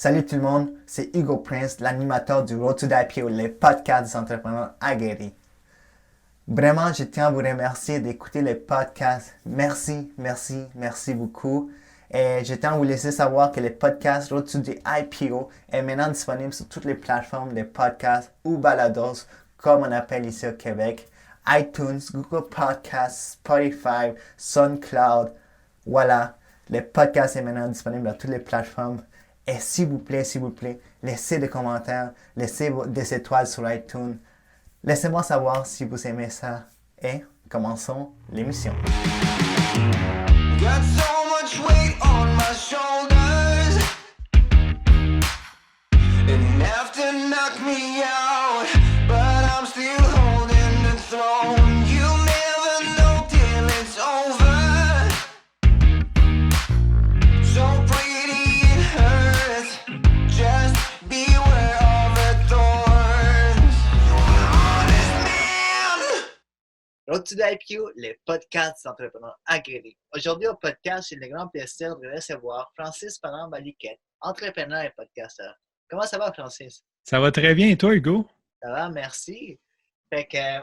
Salut tout le monde, c'est Hugo Prince, l'animateur du Road to the IPO, les podcasts des entrepreneurs aguerris. Vraiment, je tiens à vous remercier d'écouter les podcasts. Merci, merci, merci beaucoup. Et je tiens à vous laisser savoir que les podcasts Road to the IPO est maintenant disponible sur toutes les plateformes de podcasts ou balados, comme on appelle ici au Québec. iTunes, Google Podcasts, Spotify, SoundCloud. Voilà, les podcasts est maintenant disponible dans toutes les plateformes. Et s'il vous plaît, laissez des commentaires, laissez des étoiles sur iTunes. Laissez-moi savoir si vous aimez ça. Et commençons l'émission. Got so much weight on my shoulders. Enough to knock me out, but I'm still holding the throne. You'll never know till it's over. So pretty it hurts. Just beware of the thorns. Honest man. Road to the IPO, les podcasts d'entrepreneurs aguerris. Aujourd'hui au podcast, j'ai le grand plaisir de recevoir Francis Parent-Baliquet, entrepreneur et podcasteur. Comment ça va, Francis? Ça va très bien, et toi, Hugo? Ça va, merci. Fait que,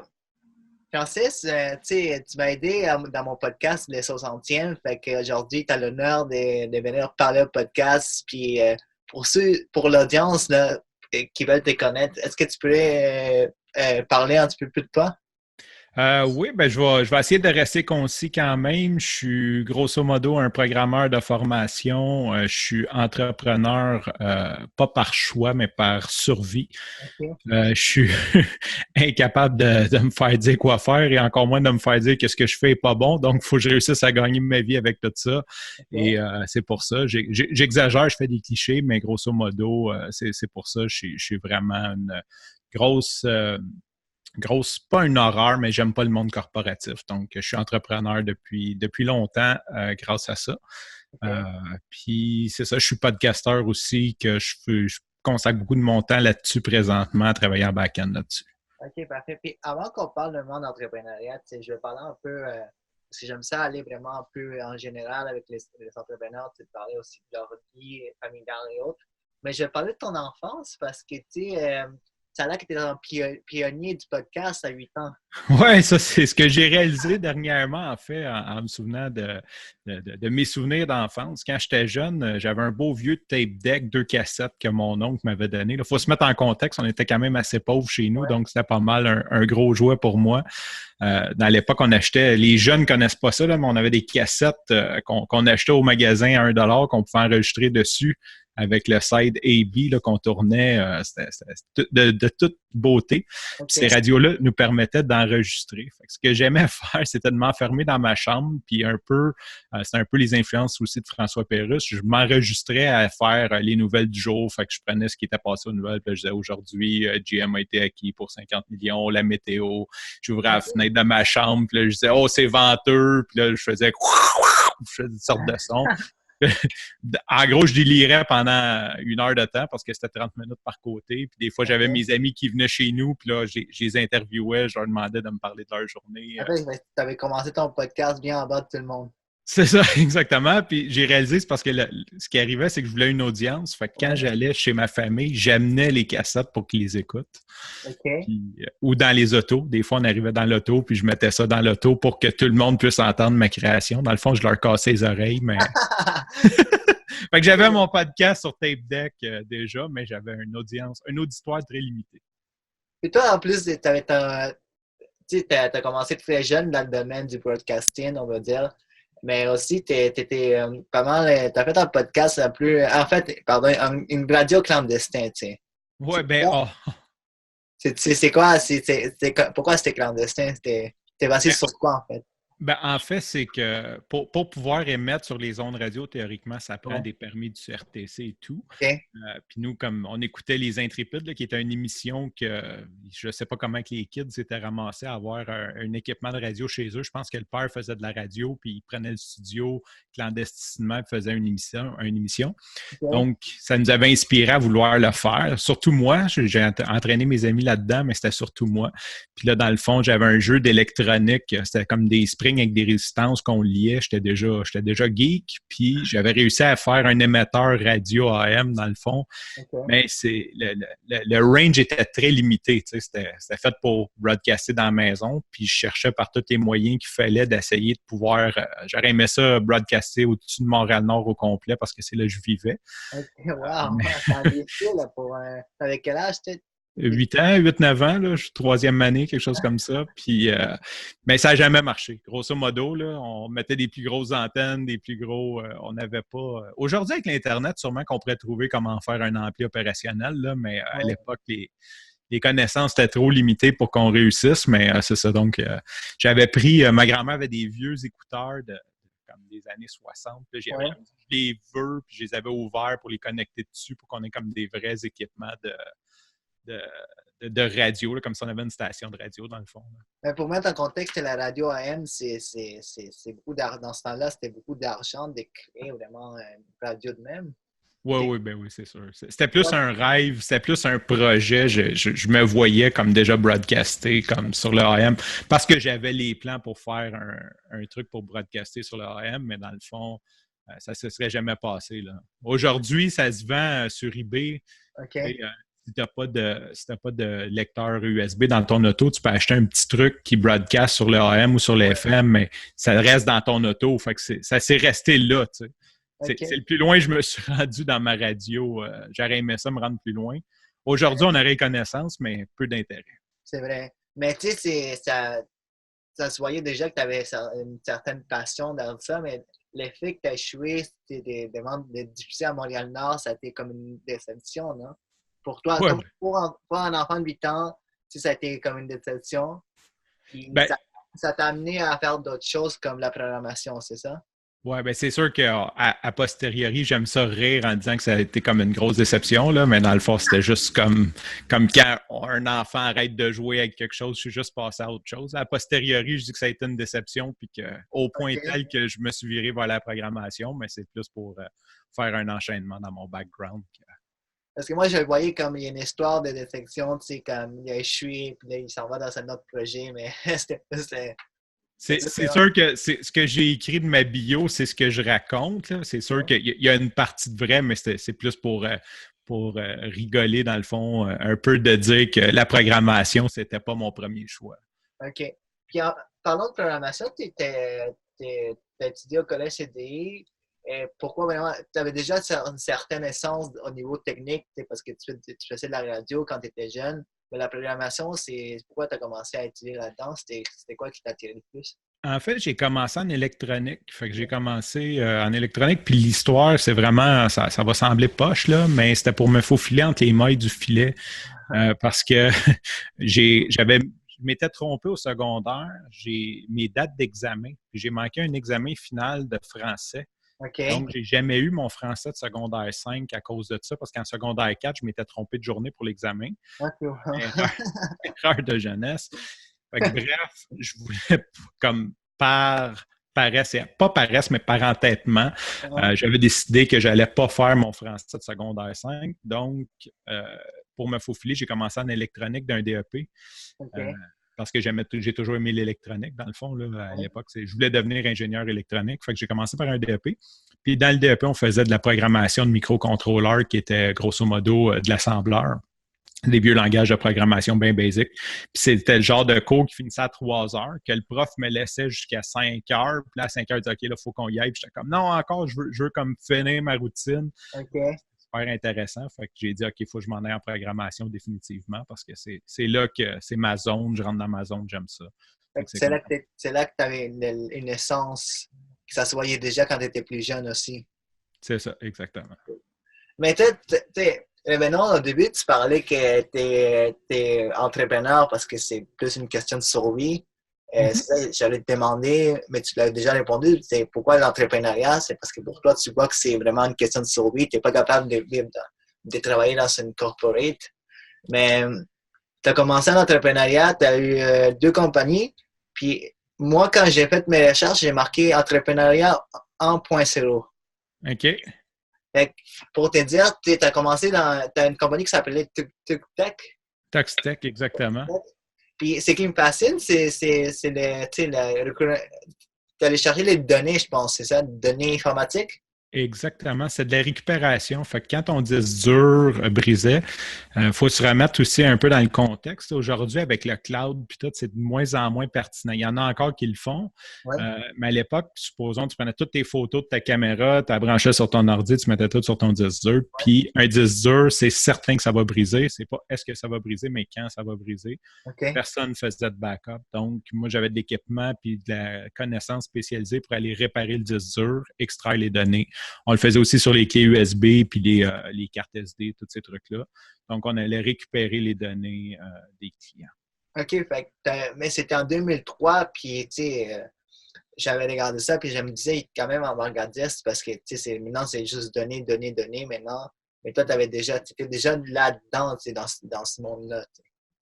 Francis, tu m'as aidé dans mon podcast, le 60e. Fait qu'aujourd'hui, tu as l'honneur de venir parler au podcast. Puis, pour l'audience là, qui veulent te connaître, est-ce que tu pourrais parler un petit peu plus de toi? Oui, je vais essayer de rester concis quand même. Je suis grosso modo un programmeur de formation. Je suis entrepreneur, pas par choix, mais par survie. Okay. Je suis incapable de me faire dire quoi faire et encore moins de me faire dire que ce que je fais n'est pas bon. Donc, il faut que je réussisse à gagner ma vie avec tout ça. Okay. Et c'est pour ça. J'exagère, je fais des clichés, mais grosso modo, c'est pour ça. Je suis vraiment une grosse, pas une horreur, mais j'aime pas le monde corporatif. Donc, je suis entrepreneur depuis longtemps grâce à ça. Okay. Puis, c'est ça, je suis podcasteur aussi, que je consacre beaucoup de mon temps là-dessus présentement, à travailler en back-end là-dessus. OK, parfait. Puis, avant qu'on parle du monde d'entrepreneuriat, je vais parler un peu, parce que j'aime ça aller vraiment un peu en général avec les entrepreneurs, tu parler aussi de leur vie familiale et autres. Mais je vais parler de ton enfance parce que, tu sais, ça a l'air que tu es un pionnier du podcast à 8 ans. Oui, ça, c'est ce que j'ai réalisé dernièrement, en fait, en me souvenant de mes souvenirs d'enfance. Quand j'étais jeune, j'avais un beau vieux tape deck, 2 cassettes que mon oncle m'avait donné. Il faut se mettre en contexte, on était quand même assez pauvres chez nous, donc c'était pas mal un gros jouet pour moi. Dans l'époque, on achetait, les jeunes ne connaissent pas ça, là, mais on avait des cassettes qu'on achetait au magasin à 1$ qu'on pouvait enregistrer dessus avec le side A-B là, qu'on tournait, c'était de toute beauté. Okay. Puis ces radios-là nous permettaient d'enregistrer. Fait que ce que j'aimais faire, c'était de m'enfermer dans ma chambre, puis c'était un peu les influences aussi de François Pérusse. Je m'enregistrais à faire les nouvelles du jour. Fait que je prenais ce qui était passé aux nouvelles, puis je disais aujourd'hui, GM a été acquis pour 50 millions, la météo. J'ouvrais la fenêtre de ma chambre, puis là, je disais, oh, c'est venteux, puis là, je faisais une sorte de son. En gros, je délirais pendant 1 heure de temps parce que c'était 30 minutes par côté. Puis des fois, j'avais mes amis qui venaient chez nous. Puis là, je les interviewais. Je leur demandais de me parler de leur journée. Tu avais commencé ton podcast bien en bas de tout le monde. C'est ça, exactement. Puis j'ai réalisé, c'est parce que ce qui arrivait, c'est que je voulais une audience. Fait que quand j'allais chez ma famille, j'amenais les cassettes pour qu'ils les écoutent. Okay. Puis, ou dans les autos. Des fois, on arrivait dans l'auto, puis je mettais ça dans l'auto pour que tout le monde puisse entendre ma création. Dans le fond, je leur cassais les oreilles, mais... Fait que j'avais mon podcast sur Tape Deck déjà, mais j'avais un auditoire très limité. Et toi, en plus, tu as commencé très jeune dans le domaine du broadcasting, on va dire. Mais aussi, tu étais pas mal. Tu as fait un podcast une radio clandestine, tu sais. Ouais, ben. Oh. C'est quoi? Pourquoi c'était clandestin? T'es basé sur quoi, en fait? Ben, en fait, c'est que pour pouvoir émettre sur les ondes radio, théoriquement, ça prend des permis du CRTC et tout. Okay. Puis nous, comme on écoutait Les Intrépides, là, qui était une émission que je ne sais pas comment que les kids s'étaient ramassés à avoir un équipement de radio chez eux. Je pense que le père faisait de la radio, puis il prenait le studio clandestinement et faisait une émission. Okay. Donc, ça nous avait inspiré à vouloir le faire. Surtout moi, j'ai entraîné mes amis là-dedans, mais c'était surtout moi. Puis là, dans le fond, j'avais un jeu d'électronique. C'était comme des string avec des résistances qu'on liait. J'étais déjà geek, puis j'avais réussi à faire un émetteur radio AM dans le fond. OK. Mais le range était très limité. Tu sais, c'était fait pour broadcaster dans la maison, puis je cherchais par tous les moyens qu'il fallait d'essayer de pouvoir... j'aurais aimé ça broadcaster au-dessus de Montréal-Nord au complet parce que c'est là que je vivais. OK, wow! T'as ambitieux, là, avec quel âge, tu 8 ans, 8-9 ans, là, je suis troisième année, quelque chose comme ça. Puis, mais ça n'a jamais marché. Grosso modo, là, on mettait des plus grosses antennes, des plus gros. On n'avait pas. Aujourd'hui, avec l'Internet, sûrement qu'on pourrait trouver comment faire un ampli opérationnel, là, mais à l'époque, les connaissances étaient trop limitées pour qu'on réussisse. Mais c'est ça. Donc, j'avais pris. Ma grand-mère avait des vieux écouteurs comme des années 60. Puis j'avais des vœux, puis je les avais ouverts pour les connecter dessus pour qu'on ait comme des vrais équipements de radio, là, comme si on avait une station de radio dans le fond. Mais pour mettre en contexte, la radio AM, c'est beaucoup d'argent. Dans ce temps-là, c'était beaucoup d'argent de créer vraiment une radio de même. Oui, c'est sûr. C'était plus un rêve, c'était plus un projet. Je me voyais comme déjà broadcaster comme sur le AM parce que j'avais les plans pour faire un truc pour broadcaster sur le AM, mais dans le fond, ça ne se serait jamais passé. Aujourd'hui, ça se vend sur eBay. OK. Si tu n'as pas de lecteur USB dans ton auto, tu peux acheter un petit truc qui broadcast sur le AM ou sur le FM, mais ça reste dans ton auto. Fait que ça s'est resté là. Tu sais. C'est le plus loin que je me suis rendu dans ma radio. J'aurais aimé ça me rendre plus loin. Aujourd'hui, on aurait connaissance, mais peu d'intérêt. C'est vrai. Mais tu sais, ça se voyait déjà que tu avais une certaine passion dans ça, mais le fait que tu as échoué, c'était de diffuser à Montréal-Nord, ça a été comme une déception, non? Pour toi, comme pour un enfant de 8 ans, ça a été comme une déception. Ça t'a amené à faire d'autres choses comme la programmation, c'est ça? Oui, bien c'est sûr qu'à posteriori, j'aime ça rire en disant que ça a été comme une grosse déception, là, mais dans le fond, c'était juste comme quand un enfant arrête de jouer avec quelque chose, je suis juste passé à autre chose. À posteriori, je dis que ça a été une déception, puis qu'au point tel que je me suis viré vers la programmation, mais c'est plus pour faire un enchaînement dans mon background. Parce que moi, je le voyais comme il y a une histoire de détection, tu sais, comme il a échoué, puis là, il s'en va dans un autre projet, mais c'est sûr que ce que j'ai écrit de ma bio, c'est ce que je raconte. Là. C'est sûr qu'il y a une partie de vrai, mais c'est plus pour rigoler, dans le fond, un peu de dire que la programmation, c'était pas mon premier choix. OK. Puis, parlant de programmation, tu as étudié au collège CDI. Pourquoi vraiment? Tu avais déjà une certaine essence au niveau technique, parce que tu faisais de la radio quand tu étais jeune. Mais la programmation, c'est pourquoi tu as commencé à étudier là-dedans? C'était quoi qui t'attirait le plus? En fait, j'ai commencé en électronique. Fait que j'ai commencé en électronique, puis l'histoire, c'est vraiment, ça va sembler poche, là, mais c'était pour me faufiler entre les mailles du filet. Parce que je m'étais trompé au secondaire. J'ai mes dates d'examen. J'ai manqué un examen final de français. Okay. Donc, j'ai jamais eu mon français de secondaire 5 à cause de ça, parce qu'en secondaire 4, je m'étais trompé de journée pour l'examen. Erreur de jeunesse. Fait que, bref, je voulais comme pas paresse, mais par entêtement, j'avais décidé que j'allais pas faire mon français de secondaire 5. Donc, pour me faufiler, j'ai commencé en électronique d'un DEP. Okay. Parce que j'ai toujours aimé l'électronique, dans le fond, là, à l'époque. Je voulais devenir ingénieur électronique. Fait que j'ai commencé par un DEP. Puis dans le DEP, on faisait de la programmation de microcontrôleurs qui était grosso modo de l'assembleur. Des vieux langages de programmation bien basiques. Puis c'était le genre de cours qui finissait à 3 heures, que le prof me laissait jusqu'à 5 heures. Puis là, à 5 heures, il disait, OK, là, il faut qu'on y aille. Puis j'étais comme, non, encore, je veux comme finir ma routine. Okay. Super intéressant. Fait que j'ai dit, OK, il faut que je m'en aille en programmation définitivement parce que c'est là que c'est ma zone. Je rentre dans ma zone, j'aime ça. C'est là que tu avais une essence, que ça se voyait déjà quand tu étais plus jeune aussi. C'est ça, exactement. Mais tu sais, non, au début, tu parlais que tu es entrepreneur parce que c'est plus une question de survie. J'allais te demander, mais tu l'as déjà répondu, c'est pourquoi l'entrepreneuriat? C'est parce que pour toi, tu vois que c'est vraiment une question de survie. Tu n'es pas capable de travailler dans une corporate. Mais tu as commencé en entrepreneuriat, tu as eu 2 compagnies. Puis moi, quand j'ai fait mes recherches, j'ai marqué entrepreneuriat 1.0. OK. Fait que pour te dire, tu as commencé tu as une compagnie qui s'appelait TuxTech. TuxTech, exactement. Puis ce qui me fascine, c'est d'aller chercher les données, je pense, c'est ça, données informatiques? Exactement, c'est de la récupération. Fait que quand ton disque dur brisait, faut se remettre aussi un peu dans le contexte. Aujourd'hui, avec le cloud puis tout, c'est de moins en moins pertinent. Il y en a encore qui le font, Ouais. mais à l'époque, supposons, tu prenais toutes tes photos de ta caméra, tu la branchais sur ton ordi, tu mettais tout sur ton disque dur. Puis un disque dur, c'est certain que ça va briser. C'est pas est-ce que ça va briser, mais quand ça va briser. OK. Personne ne faisait de backup. Donc, moi, j'avais de l'équipement puis de la connaissance spécialisée pour aller réparer le disque dur, extraire les données. On le faisait aussi sur les clés USB puis les cartes SD, tous ces trucs-là. Donc, on allait récupérer les données des clients. OK, fait mais c'était en 2003, puis tu sais, j'avais regardé ça, puis je me disais, il est quand même avant-gardiste parce que tu sais, maintenant, c'est juste données, données, données maintenant. Mais toi, tu étais déjà là-dedans, tu sais, dans ce monde-là.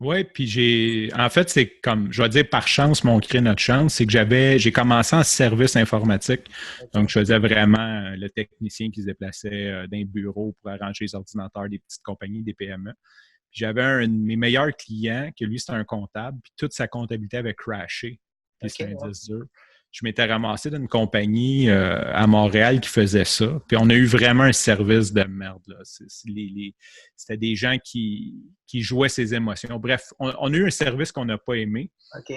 Oui, puis en fait, c'est comme, je vais dire par chance, mais on crée notre chance, c'est que j'ai commencé en service informatique. Donc, OK. je faisais vraiment le technicien qui se déplaçait dans les bureaux pour arranger les ordinateurs des petites compagnies, des PME. Puis j'avais un de mes meilleurs clients, que lui, c'était un comptable, puis toute sa comptabilité avait crashé. Puis OK, c'était un ouais. disque dur. Je m'étais ramassé d'une compagnie à Montréal qui faisait ça. Puis on a eu vraiment un service de merde. Là. C'était des gens qui jouaient ses émotions. Bref, on a eu un service qu'on n'a pas aimé. OK.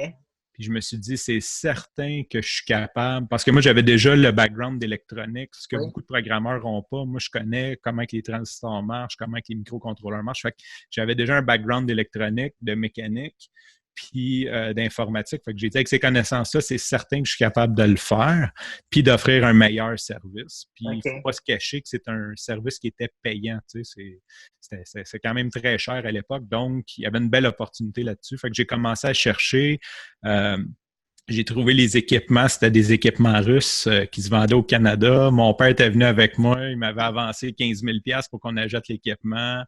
Puis je me suis dit, c'est certain que je suis capable. Parce que moi, j'avais déjà le background d'électronique, ce que Oui. beaucoup de programmeurs n'ont pas. Moi, je connais comment que les transistors marchent, comment que les microcontrôleurs marchent. Fait que j'avais déjà un background d'électronique, de mécanique, puis d'informatique. Fait que j'ai dit, avec ces connaissances-là, c'est certain que je suis capable de le faire, puis d'offrir un meilleur service. Puis il ne faut OK. pas se cacher que c'est un service qui était payant. Tu sais, c'est quand même très cher à l'époque. Donc, il y avait une belle opportunité là-dessus. Fait que j'ai commencé à chercher. Euh, j'ai trouvé les équipements, c'était des équipements russes qui se vendaient au Canada. Mon père était venu avec moi, il m'avait avancé 15 000 pour qu'on achète l'équipement.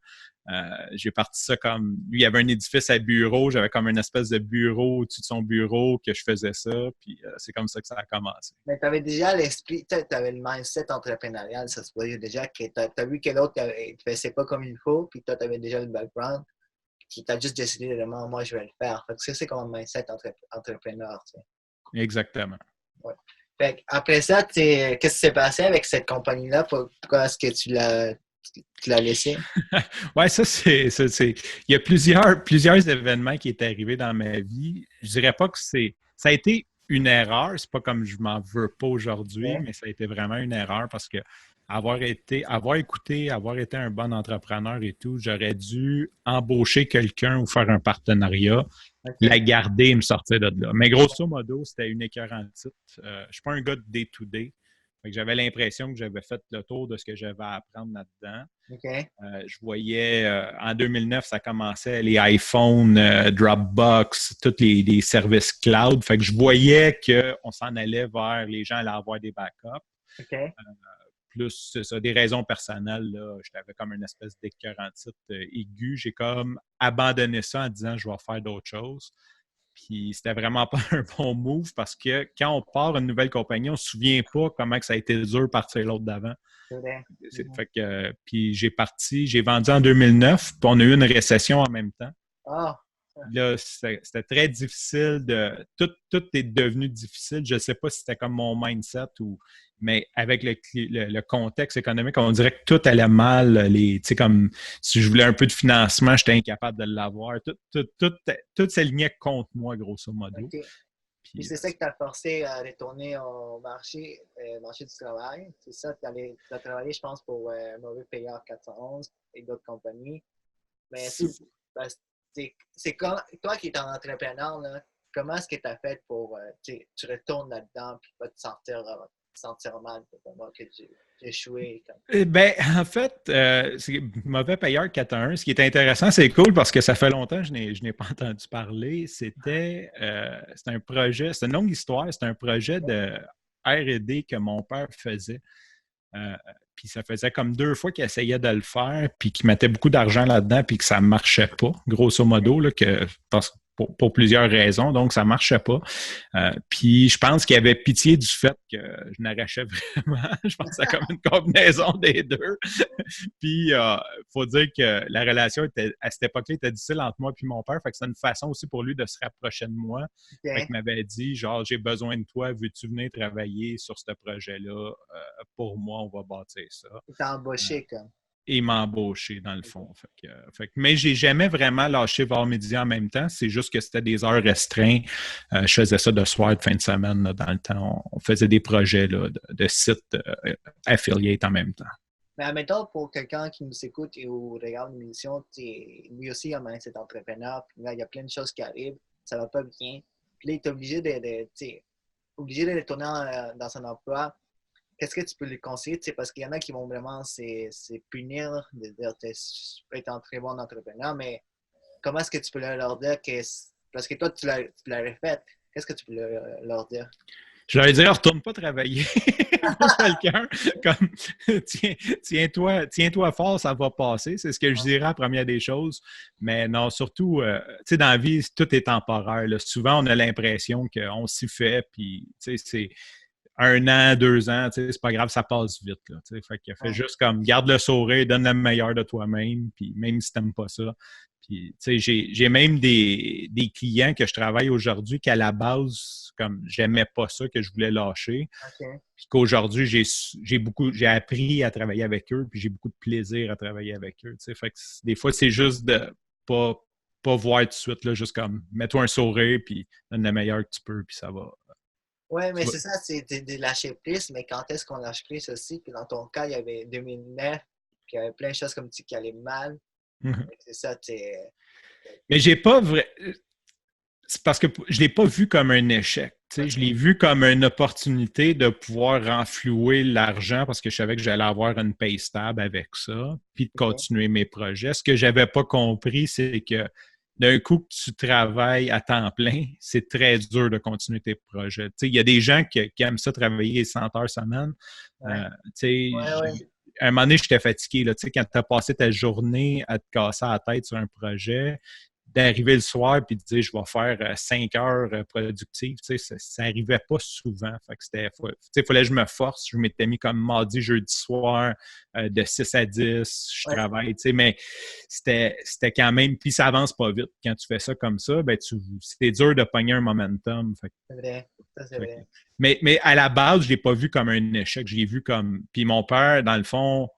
J'ai parti ça comme... Lui, il avait un édifice à bureau, j'avais comme une espèce de bureau au-dessus de son bureau que je faisais ça, puis c'est comme ça que ça a commencé. Mais tu avais déjà l'esprit, tu avais le mindset entrepreneurial, ça se voyait déjà que tu as vu que l'autre ne faisait pas comme il faut, puis toi, tu avais déjà le background, puis tu as juste décidé de vraiment, moi, je vais le faire. Fait que ça, c'est comme un mindset entrepreneur, tu sais. Exactement. Ouais. Fait après ça, qu'est-ce qui s'est passé avec cette compagnie-là? Pourquoi est-ce que tu l'as laissé? Ouais, ça, il y a plusieurs événements qui est arrivés dans ma vie. Je dirais pas que ça a été une erreur. C'est pas comme je m'en veux pas aujourd'hui, Ouais. mais ça a été vraiment une erreur parce que avoir été un bon entrepreneur et tout, j'aurais dû embaucher quelqu'un ou faire un partenariat, la OK. garder et me sortir de là. Mais grosso modo, c'était une écœurante titre. Je suis pas un gars de day-to-day. Fait que j'avais l'impression que j'avais fait le tour de ce que j'avais à apprendre là-dedans. OK. Je voyais, en 2009, ça commençait les iPhones, Dropbox, tous les services cloud. Fait que je voyais qu'on s'en allait vers les gens allaient avoir des backups. OK. Plus, c'est ça, des raisons personnelles, là, j'avais comme une espèce d'écœurantite aiguë. J'ai comme abandonné ça en disant je vais faire d'autres choses. Puis c'était vraiment pas un bon move parce que quand on part une nouvelle compagnie, on se souvient pas comment que ça a été dur de partir l'autre d'avant. C'est vrai. Fait que, puis j'ai vendu en 2009, puis on a eu une récession en même temps. Ah, Là, c'était très difficile tout est devenu difficile. Je ne sais pas si c'était comme mon mindset mais avec le contexte économique, on dirait que tout allait mal. Tu sais, comme si je voulais un peu de financement, j'étais incapable de l'avoir. Tout s'alignait contre moi, grosso modo. OK. Puis Puis, c'est ça qui t'a forcé à retourner au marché du travail. C'est ça, tu as travaillé, je pense, pour Mauvais Payeur 411 et d'autres compagnies. Mais tu sais, ben, c'est toi qui es un entrepreneur, là, comment est-ce que tu as fait pour, tu retournes là-dedans puis pas te sentir mal pour moi que tu as échoué? Ben, en fait, c'est Mauvais Payeur 411. Ce qui est intéressant, c'est cool parce que ça fait longtemps que je n'ai pas entendu parler. C'était un projet, c'est une longue histoire, c'est un projet de R&D que mon père faisait. Euh, puis ça faisait comme 2 fois qu'il essayait de le faire, puis qu'il mettait beaucoup d'argent là-dedans, puis que ça ne marchait pas, grosso modo, là, pour plusieurs raisons, donc ça marchait pas. Puis je pense qu'il avait pitié du fait que je n'arrachais vraiment. Je pense que c'est comme une combinaison des deux. Puis faut dire que la relation était, à cette époque-là était difficile entre moi et mon père, fait que c'est une façon aussi pour lui de se rapprocher de moi. OK. Fait qu'il m'avait dit, genre, j'ai besoin de toi, veux-tu venir travailler sur ce projet-là? Pour moi, on va bâtir ça. Il t'a embauché, comme. Et m'embaucher, dans le fond. Mais j'ai jamais vraiment lâché Var Midi en même temps. C'est juste que c'était des heures restreintes. Je faisais ça de soir, de fin de semaine, là, dans le temps. On faisait des projets là, de sites affiliates en même temps. Mais admettons, pour quelqu'un qui nous écoute et ou regarde l'émission, lui aussi, il a cet entrepreneur, puis là, il y a plein de choses qui arrivent, ça va pas bien. Puis là, il est obligé obligé de retourner dans son emploi. Qu'est-ce que tu peux lui conseiller? Parce qu'il y en a qui vont vraiment se punir, de dire tu peux être un très bon entrepreneur, mais comment est-ce que tu peux leur dire que. Parce que toi, tu l'aurais fait. Qu'est-ce que tu peux leur dire? Je leur dirais, retourne pas travailler. Pose quelqu'un comme tiens-toi fort, ça va passer. C'est ce que je dirais la première des choses. Mais non, surtout, tu sais, dans la vie, tout est temporaire. Là. Souvent, on a l'impression qu'on s'y fait, puis tu sais, c'est 1 an, 2 ans, tu sais, c'est pas grave, ça passe vite. Là, tu sais. Fait qu'il fait juste comme garde le sourire, donne le meilleur de toi-même, puis même si t'aimes pas ça. Puis, tu sais, j'ai même des clients que je travaille aujourd'hui qu'à la base, comme j'aimais pas ça, que je voulais lâcher. Okay. Puis qu'aujourd'hui, j'ai appris à travailler avec eux, puis j'ai beaucoup de plaisir à travailler avec eux. Tu sais. Fait que des fois, c'est juste de pas voir tout de suite, là, juste comme mets-toi un sourire, puis donne le meilleur que tu peux, puis ça va. Oui, mais c'est ça, c'est de lâcher prise, mais quand est-ce qu'on lâche prise aussi? Puis dans ton cas, il y avait 2009, puis il y avait plein de choses comme tu qui allaient mal. C'est ça, Mais j'ai pas vrai. C'est parce que je l'ai pas vu comme un échec. Okay. Je l'ai vu comme une opportunité de pouvoir renflouer l'argent parce que je savais que j'allais avoir une paye stable avec ça, puis de continuer mes projets. Ce que j'avais pas compris, c'est que d'un coup que tu travailles à temps plein, c'est très dur de continuer tes projets. Il y a des gens qui aiment ça travailler 100 heures semaine. À un moment donné, j'étais fatigué. Là, quand tu as passé ta journée à te casser la tête sur un projet, d'arriver le soir et de dire je vais faire 5 heures productives, ça n'arrivait pas souvent. Fait que fallait que je me force. Je m'étais mis comme mardi, jeudi soir, de 6 à 10, je travaille, mais c'était quand même, puis ça avance pas vite. Quand tu fais ça comme ça, ben c'est dur de pogner un momentum. C'est vrai, ça c'est vrai. Mais à la base, je l'ai pas vu comme un échec, je l'ai vu comme, puis mon père, dans le fond,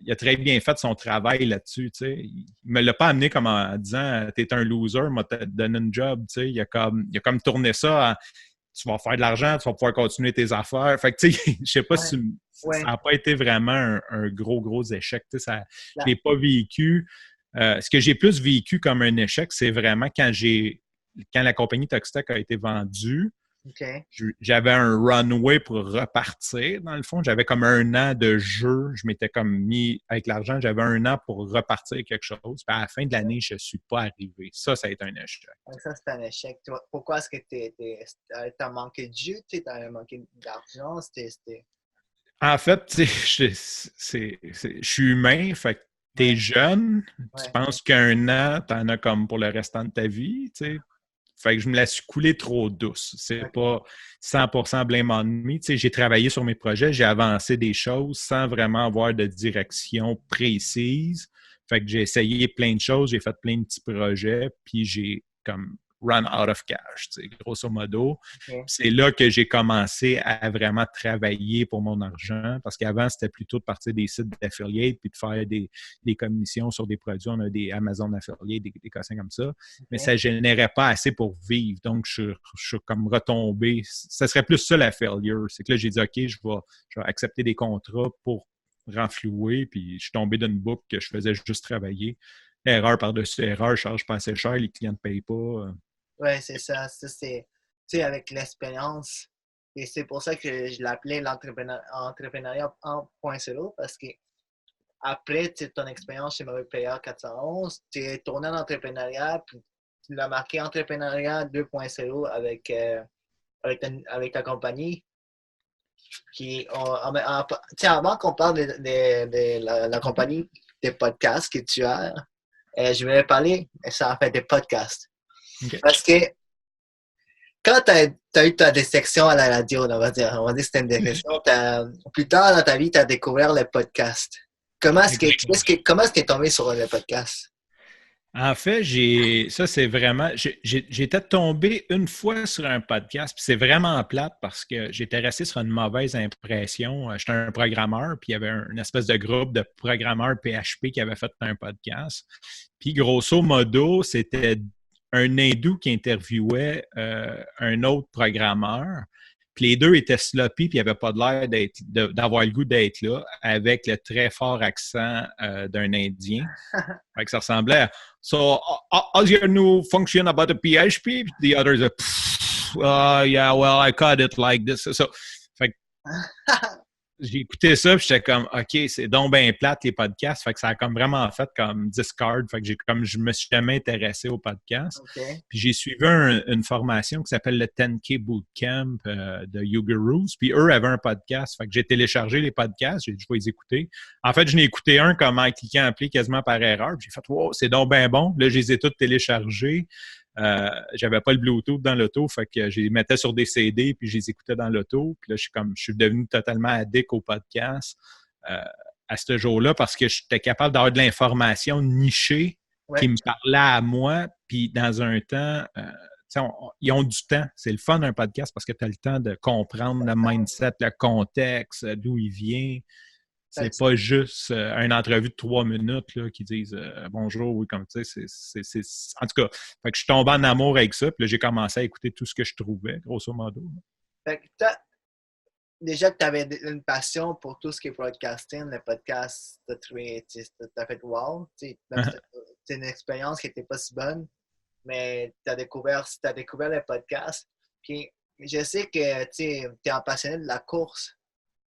il a très bien fait son travail là-dessus. Il ne me l'a pas amené comme en disant « T'es un loser, m'a donné un job. » Il a comme tourné ça à « Tu vas faire de l'argent, tu vas pouvoir continuer tes affaires. » Fait que, je ne sais pas si ça n'a pas été vraiment un gros échec. Je ne l'ai pas vécu. Ce que j'ai plus vécu comme un échec, c'est vraiment quand la compagnie Toxtec a été vendue. Okay. J'avais un runway pour repartir, dans le fond. J'avais comme 1 an de jeu. Je m'étais comme mis avec l'argent. J'avais 1 an pour repartir quelque chose. Puis à la fin de l'année, je ne suis pas arrivé. Ça a été un échec. Donc ça, c'est un échec. Pourquoi est-ce que tu as manqué de jus? Tu as manqué d'argent? En fait, je suis humain. Fait que tu es jeune. Tu penses qu'1 an, tu en as comme pour le restant de ta vie. Tu sais. Fait que je me la suis coulée trop douce. C'est pas 100% blame on me. Tu sais, j'ai travaillé sur mes projets, j'ai avancé des choses sans vraiment avoir de direction précise. Fait que j'ai essayé plein de choses, j'ai fait plein de petits projets, puis j'ai comme run out of cash, tu sais, grosso modo. Okay. C'est là que j'ai commencé à vraiment travailler pour mon argent, parce qu'avant, c'était plutôt de partir des sites d'affiliate puis de faire des commissions sur des produits. On a des Amazon affiliate, des cossins comme ça, okay. Mais ça ne générait pas assez pour vivre. Donc, je suis comme retombé. Ça serait plus ça la failure. C'est que là, j'ai dit, OK, je vais accepter des contrats pour renflouer, puis je suis tombé d'une boucle que je faisais juste travailler. Erreur par-dessus erreur, je charge pas assez cher, les clients ne payent pas. Oui, c'est ça. Ça c'est, tu sais, avec l'expérience. Et c'est pour ça que je l'appelais l'entrepreneuriat en point zéro, parce que après ton expérience chez Mauvais Payeur 411, tu es tourné en entrepreneuriat, puis tu l'as marqué entrepreneuriat 2.0 avec ta compagnie. Puis, avant qu'on parle de la compagnie des podcasts que tu as, je voulais parler, ça en fait des podcasts. OK. Parce que quand tu as eu ta détection à la radio, on va dire que c'était une détection, plus tard dans ta vie, tu as découvert le podcast. Comment est-ce que tu es tombé sur le podcast? En fait, ça c'est vraiment, j'étais tombé une fois sur un podcast, puis c'est vraiment plate parce que j'étais resté sur une mauvaise impression. J'étais un programmeur, puis il y avait une espèce de groupe de programmeurs PHP qui avait fait un podcast. Puis grosso modo, c'était un hindou qui interviewait un autre programmeur. Puis les deux étaient sloppy, puis il n'y avait pas de l'air d'avoir le goût d'être là, avec le très fort accent d'un Indien. Fait que ça ressemblait à So, how's your new function about the PHP? The others are, yeah, well, I caught it like this. So, fait que j'ai écouté ça, puis j'étais comme, OK, c'est donc bien plate, les podcasts. Fait que ça a comme vraiment fait comme discard. Fait que je me suis jamais intéressé aux podcasts. Okay. Puis j'ai suivi une formation qui s'appelle le 10K Bootcamp de Yugaroos. Puis eux avaient un podcast. Fait que j'ai téléchargé les podcasts, j'ai dit, je vais les écouter. En fait, je n'ai écouté un comme en cliquant en play quasiment par erreur. Puis j'ai fait, wow, c'est donc bien bon. Là, je les ai tous téléchargés. J'avais pas le Bluetooth dans l'auto, fait que je les mettais sur des CD puis je les écoutais dans l'auto. Puis là, je suis devenu totalement addict au podcast à ce jour-là parce que j'étais capable d'avoir de l'information nichée qui me parlait à moi. Puis dans un temps, ils ont du temps. C'est le fun d'un podcast parce que tu as le temps de comprendre le mindset, le contexte, d'où il vient. C'est pas juste une entrevue de 3 minutes là, qui disent bonjour, oui, comme tu sais. En tout cas, fait que je suis tombé en amour avec ça, puis là, j'ai commencé à écouter tout ce que je trouvais, grosso modo. Fait que déjà que tu avais une passion pour tout ce qui est podcasting, le podcast, t'as fait wow. C'est une expérience qui n'était pas si bonne, mais tu as découvert le podcast. Puis je sais que tu es un passionné de la course.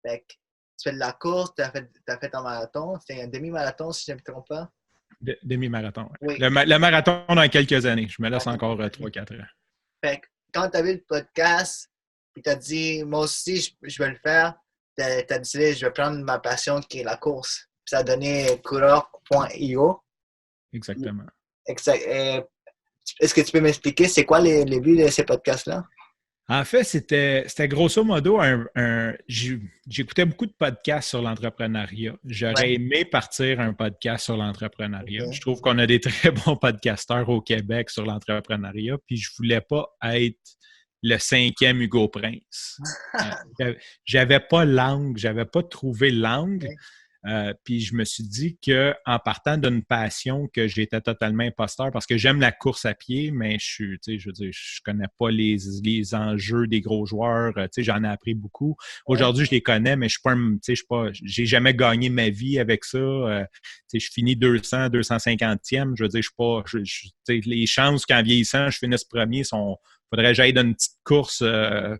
Fait que tu fais de la course, tu as fait un marathon. C'était un demi-marathon, si je ne me trompe pas. Demi-marathon. Oui. Le marathon dans quelques années. Je me laisse encore 3-4 ans. Fait que quand tu as vu le podcast, puis tu as dit, moi aussi, je vais le faire, tu as décidé, je vais prendre ma passion qui est la course. Puis ça a donné coureur.io. Exactement. Exact. Est-ce que tu peux m'expliquer, c'est quoi les buts de ces podcasts-là? En fait, c'était grosso modo j'écoutais beaucoup de podcasts sur l'entrepreneuriat. J'aurais aimé partir un podcast sur l'entrepreneuriat. Okay. Je trouve qu'on a des très bons podcasteurs au Québec sur l'entrepreneuriat, puis je voulais pas être le 5e Hugo Prince. J'avais pas l'angle, j'avais pas trouvé l'angle. Okay. Puis je me suis dit qu'en partant d'une passion que j'étais totalement imposteur parce que j'aime la course à pied, mais je connais pas les enjeux des gros joueurs. J'en ai appris beaucoup. Aujourd'hui, je les connais, mais j'ai jamais gagné ma vie avec ça. Je finis 200, 250e. Je veux dire, les chances qu'en vieillissant, je finisse premier faudrait que j'aille dans une petite course,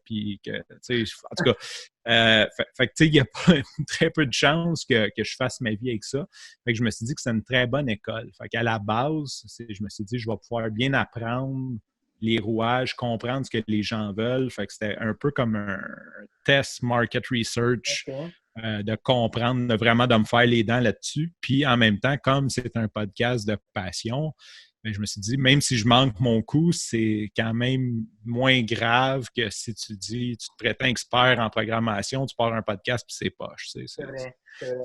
puis que, en tout cas, fait que, il y a pas, très peu de chances que je fasse ma vie avec ça. Fait que je me suis dit que c'est une très bonne école. Fait qu'à la base, je me suis dit, je vais pouvoir bien apprendre les rouages, comprendre ce que les gens veulent. Fait que c'était un peu comme un test market research. Okay. De comprendre, vraiment de me faire les dents là-dessus. Puis en même temps, comme c'est un podcast de passion, bien, je me suis dit, même si je manque mon coup, c'est quand même moins grave que si tu dis, tu te prétends expert en programmation, tu pars un podcast puis c'est poche. C'est vrai.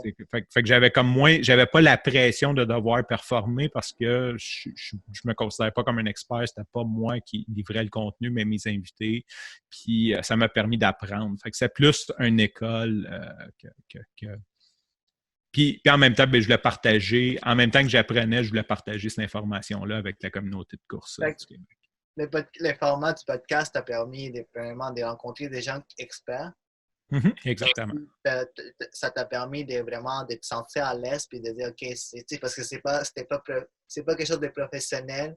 Fait que j'avais pas la pression de devoir performer parce que je me considérais pas comme un expert. C'était pas moi qui livrais le contenu, mais mes invités. Puis ça m'a permis d'apprendre. Fait que c'est plus une école que Puis en même temps, je voulais partager, en même temps que j'apprenais, je voulais partager cette information-là avec la communauté de course du Québec. Le format du podcast t'a permis vraiment de rencontrer des gens experts. Exactement. Ça t'a permis de vraiment de te sentir à l'aise et de dire, OK, parce que c'est pas quelque chose de professionnel,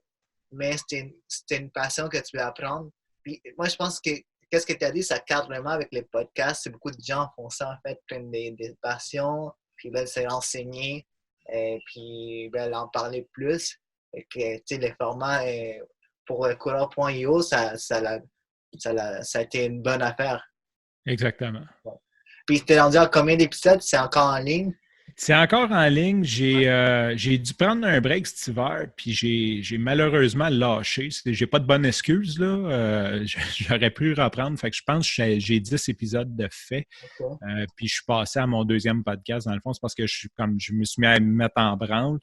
mais c'est une passion que tu veux apprendre. Puis moi, je pense que qu'est-ce que tu as dit, ça cadre vraiment avec les podcasts. C'est beaucoup de gens font ça, en fait, prennent des passions, puis veulent se renseigner, puis veulent en parler plus. Et que, les formats pour coureur.io, ça a été une bonne affaire. Exactement. Puis, tu es rendu à combien d'épisodes? C'est encore en ligne? C'est encore en ligne. J'ai dû prendre un break cet hiver, puis j'ai malheureusement lâché. J'ai pas de bonne excuse, là. J'aurais pu reprendre. Fait que je pense que j'ai 10 épisodes de fait. OK. Puis je suis passé à mon deuxième podcast. Dans le fond, c'est parce que je me suis mis à me mettre en branle.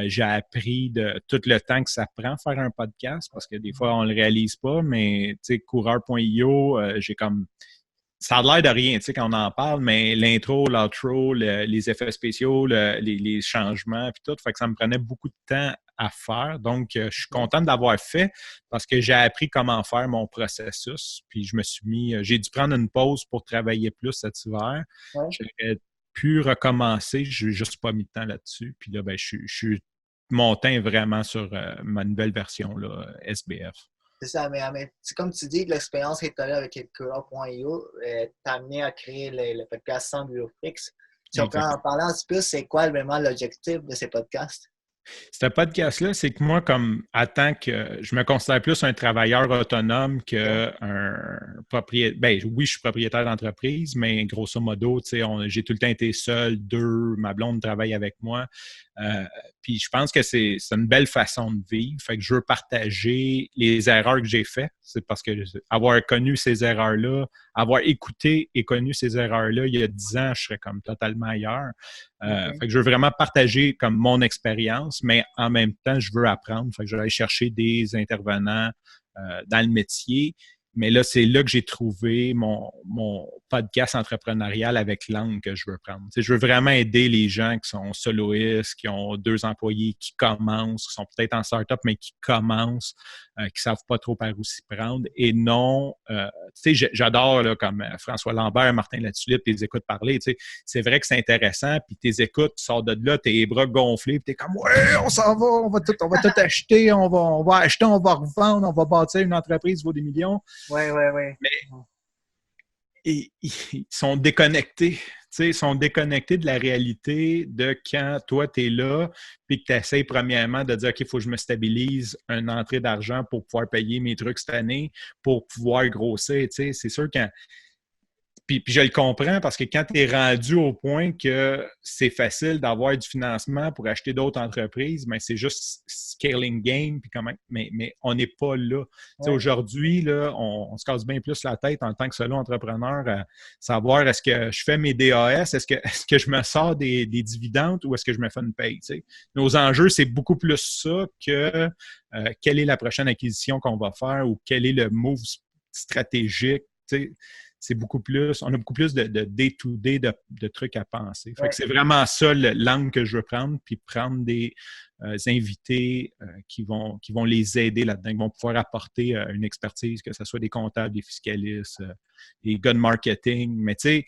J'ai appris de tout le temps que ça prend faire un podcast, parce que des fois, on le réalise pas, mais tu sais, coureur.io, j'ai comme ça a l'air de rien, tu sais, quand on en parle, mais l'intro, l'outro, les effets spéciaux, les changements, puis tout, fait que ça me prenait beaucoup de temps à faire. Donc, je suis content de l'avoir fait parce que j'ai appris comment faire mon processus. Puis, j'ai dû prendre une pause pour travailler plus cet hiver. Ouais. J'aurais pu recommencer, je n'ai juste pas mis de temps là-dessus. Puis là, ben, mon temps est vraiment sur ma nouvelle version, là, SBF. C'est ça, mais c'est comme tu dis, l'expérience que tu as eue avec Coureur.io t'a amené à créer le podcast Sans Bureau Fixe. Si on peut en parler un petit peu, c'est quoi vraiment l'objectif de ces podcasts? Ce podcast-là, c'est que moi, je me considère plus un travailleur autonome qu'un propriétaire. Ben oui, je suis propriétaire d'entreprise, mais grosso modo, j'ai tout le temps été seul, ma blonde travaille avec moi. Puis je pense que c'est une belle façon de vivre. Fait que je veux partager les erreurs que j'ai faites. C'est parce que avoir connu ces erreurs-là, avoir écouté et connu ces erreurs-là il y a 10 ans, je serais comme totalement ailleurs. Fait que je veux vraiment partager comme mon expérience, mais en même temps, je veux apprendre. Fait que je vais aller chercher des intervenants dans le métier. Mais là, c'est là que j'ai trouvé mon podcast entrepreneurial avec l'angle que je veux prendre. Tu sais, je veux vraiment aider les gens qui sont soloistes, qui ont 2 employés, qui commencent, qui sont peut-être en start-up, mais qui commencent, qui ne savent pas trop par où s'y prendre. Et non, tu sais, j'adore là, comme François Lambert, Martin Latulippe, les écoutes parler. Tu sais, c'est vrai que c'est intéressant, puis tes écoutes, tu sors de là, tes les bras gonflés, puis t'es comme ouais, on s'en va, on va tout acheter, on va acheter, on va revendre, on va bâtir une entreprise qui vaut des millions. Oui. Mais ils sont déconnectés. Ils sont déconnectés de la réalité de quand toi, tu es là, puis que tu essaies premièrement de dire OK, il faut que je me stabilise une entrée d'argent pour pouvoir payer mes trucs cette année, pour pouvoir grossir. C'est sûr quand. Puis je le comprends parce que quand tu es rendu au point que c'est facile d'avoir du financement pour acheter d'autres entreprises, mais c'est juste scaling game, puis mais on n'est pas là. Ouais. Aujourd'hui, là, on se casse bien plus la tête en tant que solo entrepreneur à savoir est-ce que je fais mes DAS, est-ce que je me sors des dividendes ou est-ce que je me fais une paye? T'sais? Nos enjeux, c'est beaucoup plus ça que quelle est la prochaine acquisition qu'on va faire ou quel est le move stratégique. T'sais? On a beaucoup plus de day-to-day de trucs à penser. Fait que c'est vraiment ça l'angle que je veux prendre, puis prendre des invités qui vont les aider là-dedans, qui vont pouvoir apporter une expertise, que ce soit des comptables, des fiscalistes, des gars de marketing. Mais tu sais,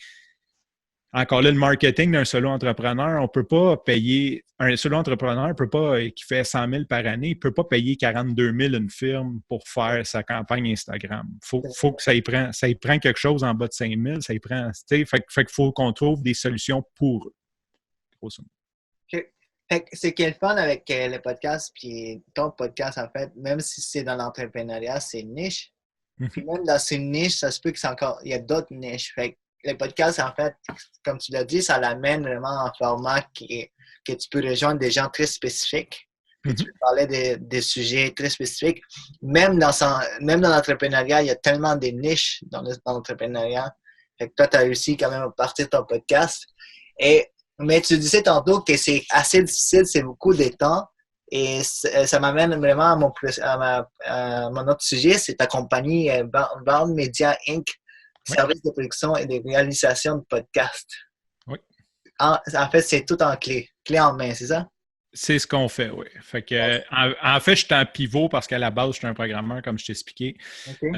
encore là, le marketing d'un solo entrepreneur, on peut pas payer, un solo entrepreneur qui fait 100 000 par année, il ne peut pas payer 42 000 une firme pour faire sa campagne Instagram. Faut que ça y prend quelque chose en bas de 5 000, ça y prend, fait qu'il faut qu'on trouve des solutions pour eux. Grosso modo. C'est quel fun avec le podcast, puis ton podcast, en fait, même si c'est dans l'entrepreneuriat, c'est une niche. Puis même dans ces niches, ça se peut il y a d'autres niches. Fait le podcast, en fait, comme tu l'as dit, ça l'amène vraiment en format que tu peux rejoindre des gens très spécifiques. Puis tu peux parler des sujets très spécifiques. Même dans l'entrepreneuriat, il y a tellement de niches dans l'entrepreneuriat. Fait que toi, tu as réussi quand même à partir de ton podcast. Mais tu disais tantôt que c'est assez difficile, c'est beaucoup de temps. Et ça m'amène vraiment à mon autre sujet, c'est ta compagnie Bound Media Inc., service de production et de réalisation de podcasts. Oui. En fait, c'est tout en clé en main, c'est ça? C'est ce qu'on fait, oui. Fait que, en fait, je suis en pivot parce qu'à la base, je suis un programmeur, comme je t'ai expliqué. Okay.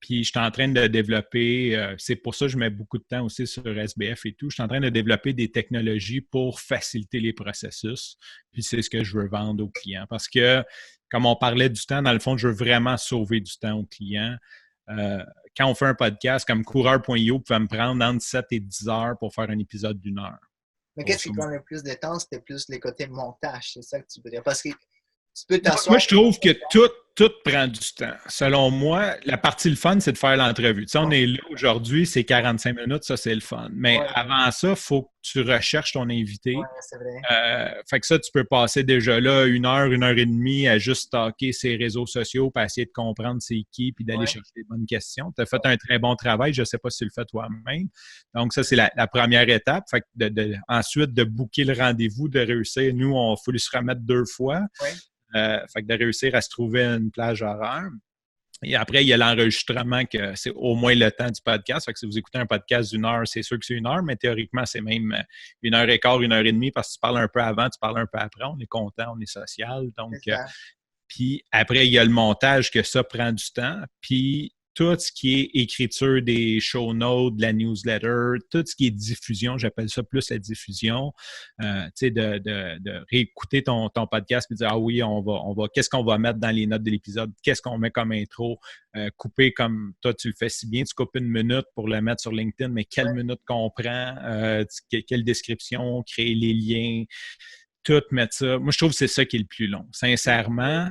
Puis, je suis en train de développer, c'est pour ça que je mets beaucoup de temps aussi sur SBF et tout. Je suis en train de développer des technologies pour faciliter les processus. Puis, c'est ce que je veux vendre aux clients. Parce que, comme on parlait du temps, dans le fond, je veux vraiment sauver du temps aux clients. Quand on fait un podcast, comme coureur.io pouvait me prendre entre 7 et 10 heures pour faire un épisode d'1 heure. Mais qu'est-ce qui prend le plus de temps? C'était plus les côtés montage, c'est ça que tu veux dire? Parce que tu peux t'asseoir... Moi, je trouve que tout prend du temps. Selon moi, la partie le fun, c'est de faire l'entrevue. Tu sais, on est là aujourd'hui, c'est 45 minutes, ça, c'est le fun. Mais avant ça, il faut que tu recherches ton invité. C'est vrai. Fait que ça, tu peux passer déjà là 1 et demie à juste stalker ses réseaux sociaux puis à essayer de comprendre c'est qui puis d'aller chercher les bonnes questions. Tu as fait un très bon travail. Je ne sais pas si tu le fais toi-même. Donc, ça, c'est la première étape. Fait que ensuite, de booker le rendez-vous, de réussir. Nous, on faut se remettre 2 fois. Fait que de réussir à se trouver une plage horaire. Et après, il y a l'enregistrement que c'est au moins le temps du podcast. Fait que si vous écoutez un podcast d'1 heure, c'est sûr que c'est 1 heure, mais théoriquement, c'est même 1 heure et quart, 1 heure et demie, parce que tu parles un peu avant, tu parles un peu après. On est content, on est social. Donc, puis après, il y a le montage que ça prend du temps. Puis tout ce qui est écriture des show notes, de la newsletter, tout ce qui est diffusion, j'appelle ça plus la diffusion, tu sais, de réécouter ton podcast et dire, ah oui, on va, qu'est-ce qu'on va mettre dans les notes de l'épisode, qu'est-ce qu'on met comme intro, couper comme toi, tu le fais si bien, tu coupes 1 minute pour le mettre sur LinkedIn, mais quelle minute qu'on prend, quelle description, créer les liens, tout mettre ça. Moi, je trouve que c'est ça qui est le plus long. Sincèrement,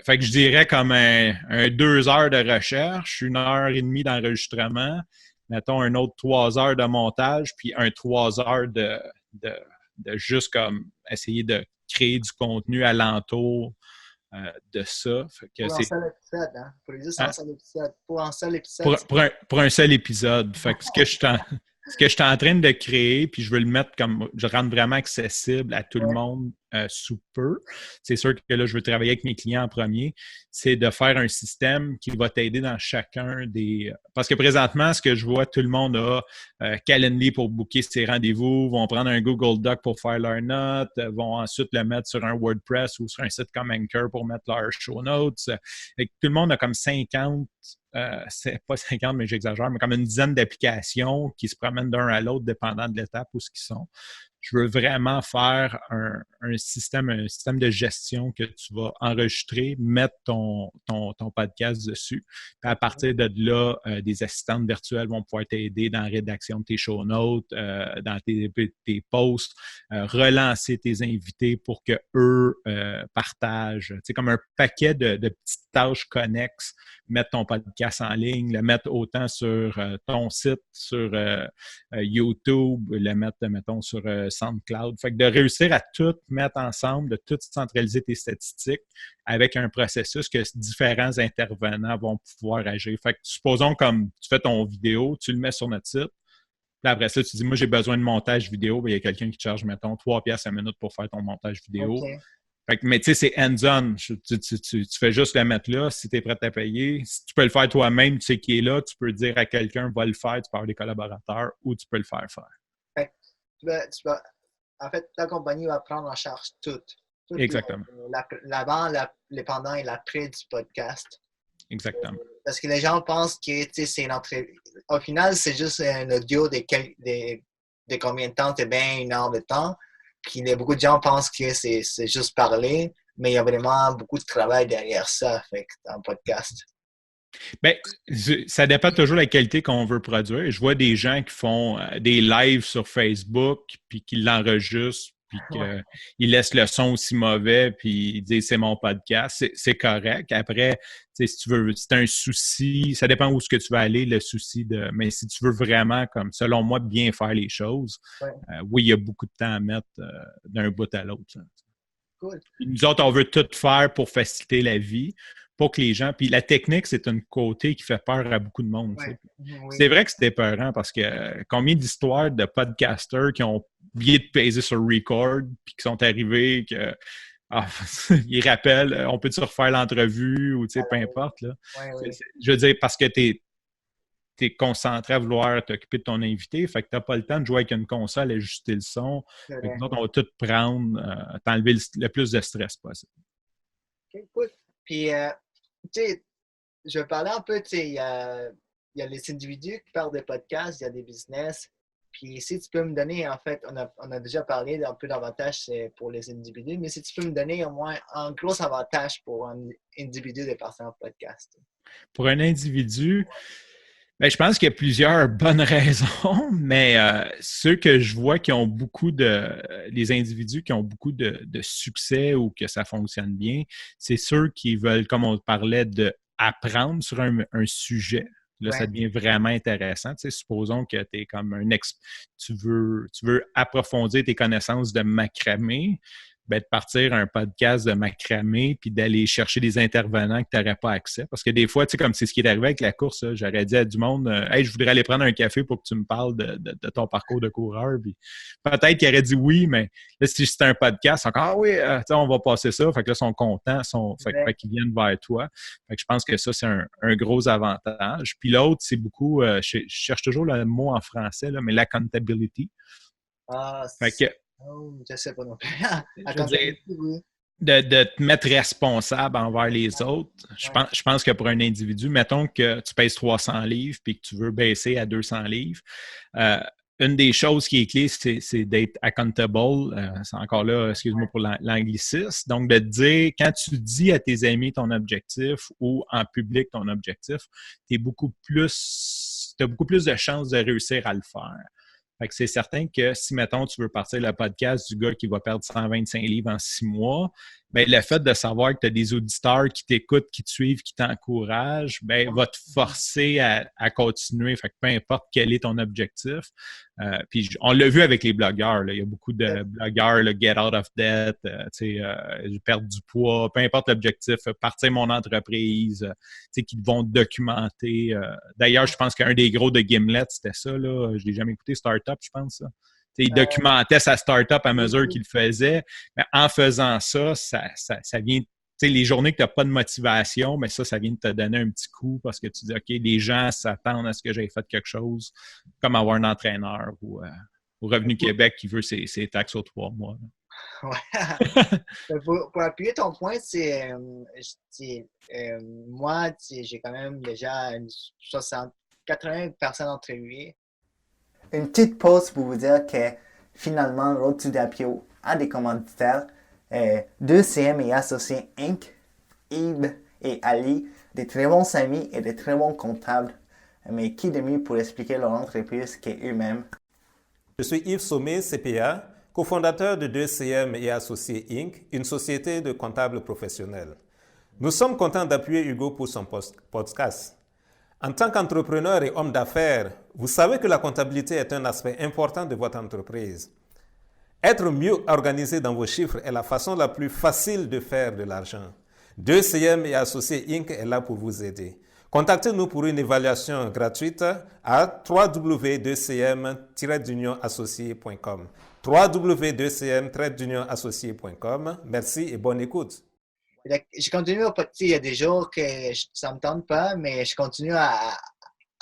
fait que je dirais comme un 2 heures de recherche, 1 heure et demie d'enregistrement, mettons un autre 3 heures de montage, puis 3 heures de juste comme essayer de créer du contenu alentour de ça. Fait que pour un seul épisode, hein? Pour juste un seul épisode. Pour un seul épisode. Pour un seul épisode. Fait que ce que je suis en train de créer, puis je veux le mettre comme, je rendre vraiment accessible à tout le monde sous peu. C'est sûr que là, je veux travailler avec mes clients en premier. C'est de faire un système qui va t'aider dans chacun des... Parce que présentement, ce que je vois, tout le monde a Calendly pour booker ses rendez-vous, vont prendre un Google Doc pour faire leurs notes, vont ensuite le mettre sur un WordPress ou sur un site comme Anchor pour mettre leurs show notes. Et tout le monde a comme 50 c'est pas 50, mais j'exagère, mais comme une dizaine d'applications qui se promènent d'un à l'autre dépendant de l'étape où ils sont. Je veux vraiment faire un système de gestion que tu vas enregistrer, mettre ton podcast dessus. Puis à partir de là, des assistantes virtuelles vont pouvoir t'aider dans la rédaction de tes show notes, dans tes posts, relancer tes invités pour qu'eux partagent. C'est comme un paquet de petites tâches connexes, mettre ton podcast en ligne, le mettre autant sur ton site, sur YouTube, le mettre, mettons, sur SoundCloud. Fait que de réussir à tout mettre ensemble, de tout centraliser tes statistiques avec un processus que différents intervenants vont pouvoir agir. Fait que supposons comme tu fais ton vidéo, tu le mets sur notre site, puis après ça, tu dis, moi, j'ai besoin de montage vidéo. Bien, il y a quelqu'un qui te charge, mettons, 3 piastres la minute pour faire ton montage vidéo. Fait que, mais tu sais, c'est hands-on. Tu fais juste le mettre là. Si tu es prêt à payer, si tu peux le faire toi-même, tu sais qui est là, tu peux dire à quelqu'un, va le faire, tu peux avoir des collaborateurs ou tu peux le faire. Fait que en fait, ta compagnie va prendre en charge tout. Exactement. L'avant, le pendant et l'après du podcast. Exactement. Parce que les gens pensent que c'est une entrevue. Au final, c'est juste un audio de combien de temps, c'est bien 1 heure de temps. Puis beaucoup de gens pensent que c'est juste parler, mais il y a vraiment beaucoup de travail derrière ça, fait un podcast. Bien, ça dépend toujours de la qualité qu'on veut produire. Je vois des gens qui font des lives sur Facebook, puis qui l'enregistrent, puis qu'ils laissent le son aussi mauvais, puis ils disent c'est mon podcast. C'est correct. Après, si tu veux, c'est un souci, ça dépend où est-ce que tu vas aller, le souci de. Mais si tu veux vraiment, comme selon moi, bien faire les choses, oui, il y a beaucoup de temps à mettre d'un bout à l'autre. Cool. Nous autres, on veut tout faire pour faciliter la vie. Pas que les gens. Puis la technique, c'est un côté qui fait peur à beaucoup de monde. C'est vrai que c'était épeurant parce que combien d'histoires de podcasters qui ont oublié de peser sur record puis qui sont arrivés que ils rappellent, on peut-tu refaire l'entrevue ou peu importe. Là. Je veux dire, parce que tu es concentré à vouloir t'occuper de ton invité, fait que tu n'as pas le temps de jouer avec une console, ajuster le son. Fait que nous, on va tout prendre, t'enlever le plus de stress possible. OK, cool. Puis, tu sais, je vais parler un peu, tu sais, il y a les individus qui parlent de podcasts, il y a des business. Puis, si tu peux me donner, en fait, on a déjà parlé d'un peu d'avantages pour les individus, mais si tu peux me donner au moins un gros avantage pour un individu de passer en podcast. Pour un individu, Ben, je pense qu'il y a plusieurs bonnes raisons, mais ceux que je vois qui ont beaucoup de, les individus qui ont beaucoup de succès ou que ça fonctionne bien, c'est ceux qui veulent, comme on parlait, de apprendre sur un sujet. Là, ça Ouais. devient vraiment intéressant. Tu sais, supposons que tu es comme tu veux approfondir tes connaissances de macramé, ben, de partir un podcast de macramé puis d'aller chercher des intervenants que tu n'aurais pas accès. Parce que des fois, tu sais, comme c'est ce qui est arrivé avec la course, là, j'aurais dit à du monde Hey, je voudrais aller prendre un café pour que tu me parles de ton parcours de coureur. Puis peut-être qu'ils auraient dit oui, mais là, si c'était un podcast, ils sont comme Ah oui, on va passer ça. Fait que là, ils sont contents, fait qu'ils viennent vers toi. Fait que je pense que ça, c'est un gros avantage. Puis l'autre, c'est beaucoup, je cherche toujours le mot en français, là, mais l'accountability. Ah, Fait que oh, je sais pas non plus. je veux dire, Accountability, oui. de te mettre responsable envers les autres. Ouais. Je pense que pour un individu, mettons que tu pèses 300 livres puis que tu veux baisser à 200 livres, euh, une des choses qui est clé, c'est d'être accountable. C'est encore là, excuse-moi pour l'anglicisme. Donc, de te dire, quand tu dis à tes amis ton objectif ou en public ton objectif, tu as beaucoup plus de chances de réussir à le faire. Fait que c'est certain que si, mettons, tu veux partir le podcast du gars qui va perdre 125 livres en 6 mois, ben, le fait de savoir que tu as des auditeurs qui t'écoutent, qui te suivent, qui t'encouragent, ben, va te forcer à continuer. Fait que peu importe quel est ton objectif. Puis on l'a vu avec les blogueurs. Là. Il y a beaucoup de blogueurs, là, get out of debt, perdre du poids, peu importe l'objectif, partir mon entreprise, qui vont documenter. D'ailleurs, je pense qu'un des gros de Gimlet, c'était ça. Là. Je ne l'ai jamais écouté, Startup, je pense. Ça. Il documentait sa startup à mesure qu'il le faisait. Mais en faisant ça, ça vient. Les journées que tu n'as pas de motivation, mais ça vient de te donner un petit coup parce que tu dis, OK, les gens s'attendent à ce que j'aie fait quelque chose, comme avoir un entraîneur ou au Revenu Québec qui veut ses taxes aux 3 mois. Ouais. Pour appuyer ton point, moi, j'ai quand même déjà 80 personnes interviewées. Une petite pause pour vous dire que finalement, Road to Dapio a des commanditaires. 2CM et Associés Inc., Yves et Ali, des très bons amis et des très bons comptables. Mais qui de mieux pour expliquer leur entreprise qu'eux-mêmes? Je suis Yves Sommet, CPA, cofondateur de 2CM et Associés Inc., une société de comptables professionnels. Nous sommes contents d'appuyer Hugo pour son podcast. En tant qu'entrepreneur et homme d'affaires, vous savez que la comptabilité est un aspect important de votre entreprise. Être mieux organisé dans vos chiffres est la façon la plus facile de faire de l'argent. 2CM et Associés Inc. est là pour vous aider. Contactez-nous pour une évaluation gratuite à www.2cm-associé.com. www.2cm-associé.com. Merci et bonne écoute. Je continue au petit. Il y a des jours que ça ne me tente pas, mais je continue à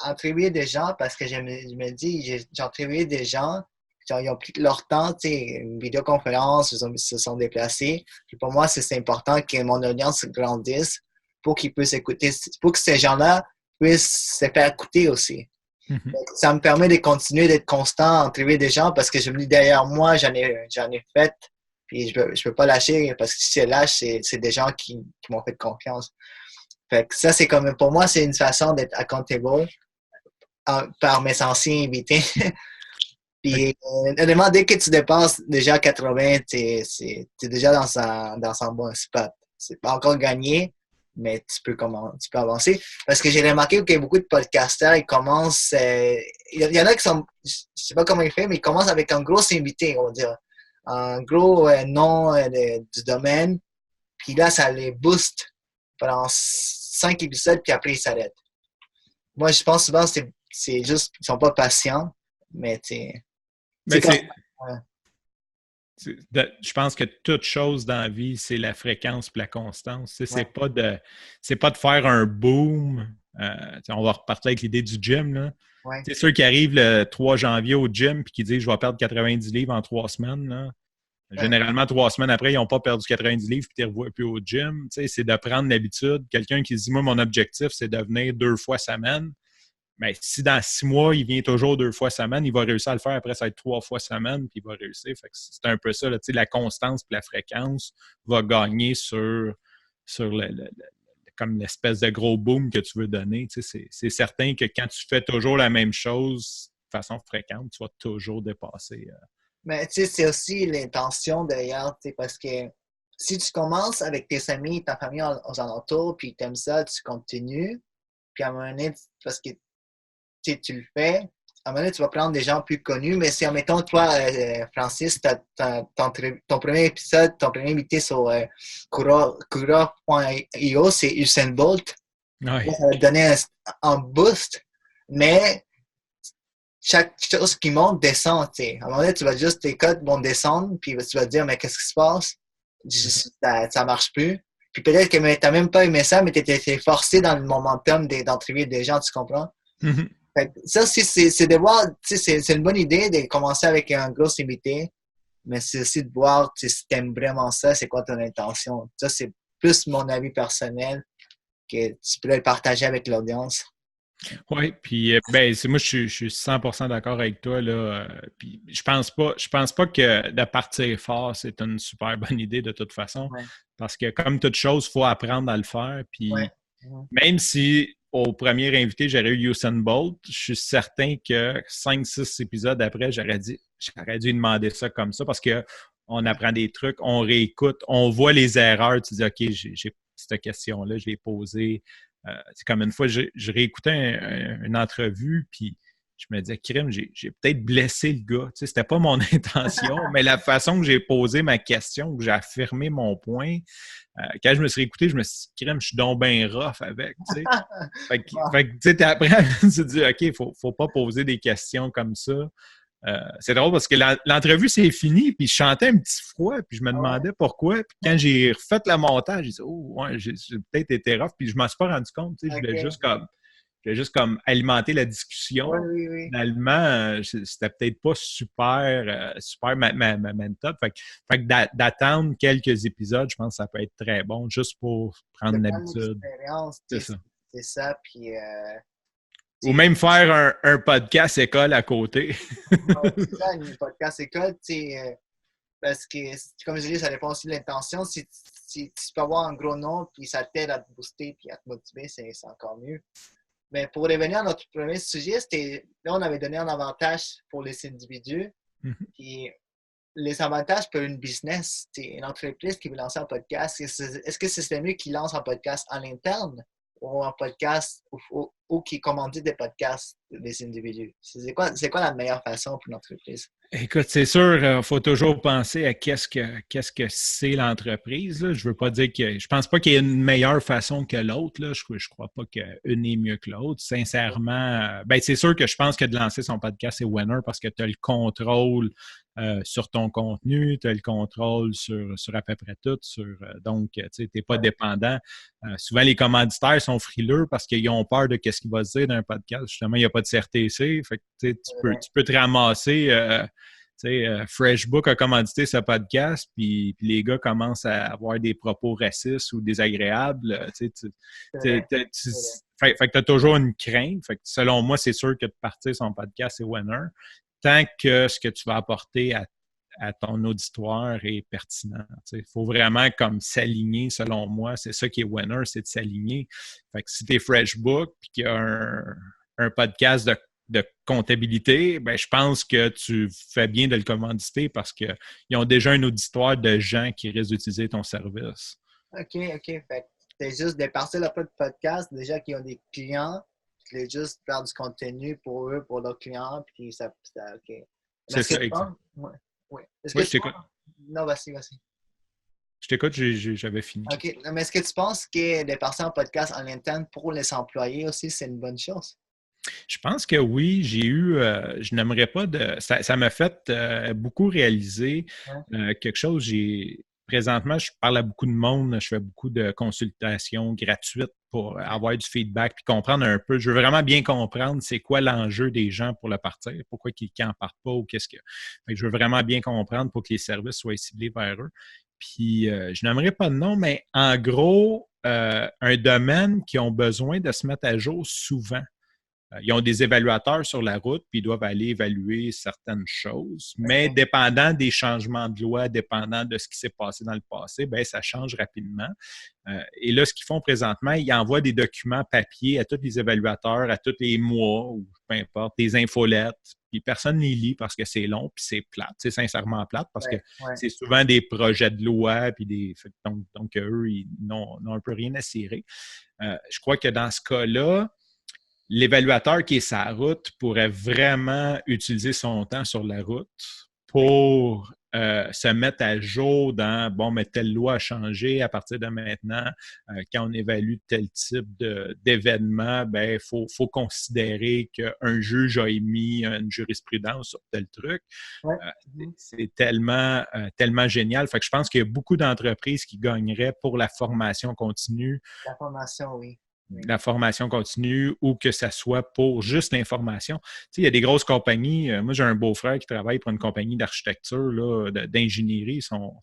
entrevuer des gens parce que je me dis, j'ai entrevué des gens qui ont pris leur temps, une vidéoconférence, ils se sont déplacés. Puis pour moi, c'est important que mon audience grandisse pour qu'ils puissent écouter, pour que ces gens-là puissent se faire écouter aussi. Ça me permet de continuer d'être constant, à entrevuer des gens parce que je me dis derrière moi, j'en ai fait. Puis je peux pas lâcher parce que si je lâche, c'est des gens qui m'ont fait confiance. Fait que ça, c'est comme, pour moi, c'est une façon d'être accountable par mes anciens invités. Puis, honnêtement, dès que tu dépasses déjà 80, t'es déjà dans un bon spot. C'est pas encore gagné, mais tu peux avancer. Parce que j'ai remarqué qu'il y a beaucoup de podcasters, ils commencent, il y en a qui sont, je sais pas comment ils font, mais ils commencent avec un gros invité, on va dire. Un gros nom du domaine. Puis là, ça les booste pendant 5 épisodes, puis après, ils s'arrêtent. Moi, je pense souvent que c'est juste qu'ils sont pas patients, mais je pense que toute chose dans la vie, c'est la fréquence et la constance. C'est pas de faire un boom. On va repartir avec l'idée du gym. Là. Ouais. Ceux qui arrivent le 3 janvier au gym et qui disent je vais perdre 90 livres en 3 semaines. Là. Généralement, 3 semaines après, ils n'ont pas perdu 90 livres et tu ne les revois plus au gym. C'est de prendre l'habitude. Quelqu'un qui se dit moi, mon objectif, c'est de venir 2 fois semaine. Mais si dans 6 mois, il vient toujours 2 fois semaine, il va réussir à le faire. Après, ça va être 3 fois semaine, puis il va réussir. Fait que c'est un peu ça. Là, la constance et la fréquence va gagner sur comme l'espèce de gros boom que tu veux donner. Tu sais, c'est certain que quand tu fais toujours la même chose de façon fréquente, tu vas toujours dépasser. Mais tu sais, c'est aussi l'intention derrière, tu sais, parce que si tu commences avec tes amis, ta famille aux alentours, puis tu aimes ça, tu continues, puis à un moment donné, parce que tu le fais, à un moment donné, tu vas prendre des gens plus connus, mais si, admettons, toi, Francis, ton premier épisode, ton premier invité sur Kura.io, c'est Usain Bolt, Ouais. ça va te donner un boost, mais chaque chose qui monte descend, tu sais. À un moment donné, tu vas juste, tes codes vont descendre, puis tu vas te dire, mais qu'est-ce qui se passe? Ça marche plus. Puis peut-être que tu n'as même pas aimé ça, mais tu étais forcé dans le momentum d'entrevue des gens, tu comprends? Mm-hmm. Fait que ça aussi, c'est de voir, tu sais, c'est une bonne idée de commencer avec un gros invité, mais c'est aussi de voir, tu sais, si tu aimes vraiment ça, c'est quoi ton intention. Ça, c'est plus mon avis personnel que tu peux le partager avec l'audience. Oui, puis moi je suis 100% d'accord avec toi là. Puis je pense pas que de partir fort c'est une super bonne idée de toute façon, Ouais. parce que comme toute chose, il faut apprendre à le faire. Puis Ouais. même si au premier invité j'aurais eu Usain Bolt, je suis certain que 5-6 épisodes après j'aurais dû demander ça comme ça, parce que on apprend des trucs, on réécoute, on voit les erreurs, tu dis ok, j'ai cette question-là, je l'ai posée. C'est comme une fois, je réécoutais une entrevue, puis je me disais, crime, j'ai peut-être blessé le gars. Tu sais, c'était pas mon intention, mais la façon que j'ai posé ma question, que j'ai affirmé mon point, quand je me suis réécouté, je me suis dit, crime, je suis donc bien rough avec, tu sais. Fait que, tu sais, après, je me suis dit, OK, faut pas poser des questions comme ça. C'est drôle parce que l'entrevue, c'est fini, puis je chantais un petit froid, puis je me demandais pourquoi. Puis quand j'ai refait le montage, j'ai dit, oh, ouais, j'ai peut-être été rough, puis je m'en suis pas rendu compte. Tu sais, je voulais juste comme alimenter la discussion. Oui. Finalement, c'était peut-être pas super ma méthode. Fait que d'attendre quelques épisodes, je pense que ça peut être très bon, juste pour prendre une habitude. C'est ça. C'est ça, puis... Ou même faire un podcast école à côté. C'est ça, un podcast école, tu sais, parce que, comme je dis, ça dépend aussi de l'intention. Si tu peux avoir un gros nom, puis ça t'aide à te booster, puis à te motiver, c'est encore mieux. Mais pour revenir à notre premier sujet, là, on avait donné un avantage pour les individus. Puis les avantages pour une business, une entreprise qui veut lancer un podcast, est-ce que c'est mieux qu'ils lancent un podcast en interne ou un podcast ou qui commandit des podcasts des individus? C'est quoi la meilleure façon pour une entreprise? Écoute, c'est sûr, il faut toujours penser à qu'est-ce que c'est l'entreprise. Là. Je veux pas dire je pense pas qu'il y ait une meilleure façon que l'autre. Là. Je crois pas qu'une est mieux que l'autre. Sincèrement, c'est sûr que je pense que de lancer son podcast, c'est winner parce que tu as le contrôle sur ton contenu, tu as le contrôle sur à peu près tout. Donc, tu n'es pas dépendant. Souvent, les commanditaires sont frileux parce qu'ils ont peur de ce qu'il va se dire dans un podcast. Justement, il n'y a pas de CRTC. Fait que, tu peux te ramasser. FreshBook a commandité ce podcast, puis les gars commencent à avoir des propos racistes ou désagréables. Fait que tu as toujours une crainte. Fait que selon moi, c'est sûr que de partir son podcast, c'est winner. Tant que ce que tu vas apporter à ton auditoire est pertinent. Il faut vraiment comme s'aligner, selon moi. C'est ça qui est winner, c'est de s'aligner. Fait que si tu es FreshBook et qu'il y a un podcast de comptabilité, je pense que tu fais bien de le commanditer parce qu'ils ont déjà un auditoire de gens qui risquent d'utiliser ton service. OK. Fait que c'est juste de partir le podcast, déjà qui ont des clients, puis juste faire du contenu pour eux, pour leurs clients, puis ça OK. C'est ça, exact. Ouais. Oui, je t'écoute. Non, vas-y. Je t'écoute, j'avais fini. OK. Mais est-ce que tu penses que de passer en podcast en interne pour les employés aussi, c'est une bonne chose? Je pense que oui, je n'aimerais pas ça m'a fait beaucoup réaliser quelque chose. Présentement, je parle à beaucoup de monde, je fais beaucoup de consultations gratuites pour avoir du feedback puis comprendre un peu. Je veux vraiment bien comprendre c'est quoi l'enjeu des gens pour le partir, pourquoi ils n'en partent pas ou qu'est-ce que. Fait que je veux vraiment bien comprendre pour que les services soient ciblés vers eux. Puis, je n'aimerais pas de nom, mais en gros, un domaine qui ont besoin de se mettre à jour souvent. Ils ont des évaluateurs sur la route, puis ils doivent aller évaluer certaines choses. Mais dépendant des changements de loi, dépendant de ce qui s'est passé dans le passé, bien, ça change rapidement. Et là, ce qu'ils font présentement, ils envoient des documents papier à tous les évaluateurs, à tous les mois, ou peu importe, des infolettes. Puis personne n'y lit parce que c'est long, puis c'est plate. C'est sincèrement plate parce que c'est souvent des projets de loi, puis donc eux, ils n'ont un peu rien à cirer. Je crois que dans ce cas-là, l'évaluateur qui est sur la route pourrait vraiment utiliser son temps sur la route pour se mettre à jour dans, bon, mais telle loi a changé à partir de maintenant. Quand on évalue tel type d'événement, ben, faut considérer qu'un juge a émis une jurisprudence sur tel truc. C'est tellement génial. Fait que je pense qu'il y a beaucoup d'entreprises qui gagneraient pour la formation continue. La formation, oui. La formation continue ou que ça soit pour juste l'information. Tu sais, il y a des grosses compagnies. Moi, j'ai un beau-frère qui travaille pour une compagnie d'architecture, là, d'ingénierie. Ils sont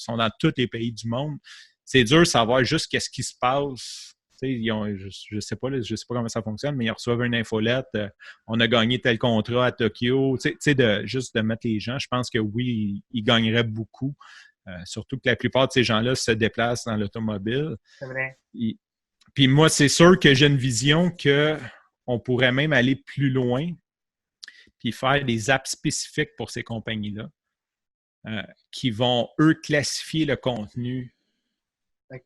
dans tous les pays du monde. C'est dur de savoir juste qu'est-ce qui se passe. Tu sais, je sais pas comment ça fonctionne, mais ils reçoivent une infolette. On a gagné tel contrat à Tokyo. Tu sais, juste de mettre les gens, je pense que oui, ils gagneraient beaucoup. Surtout que la plupart de ces gens-là se déplacent dans l'automobile. C'est vrai. Puis moi, c'est sûr que j'ai une vision qu'on pourrait même aller plus loin puis faire des apps spécifiques pour ces compagnies-là qui vont, eux, classifier le contenu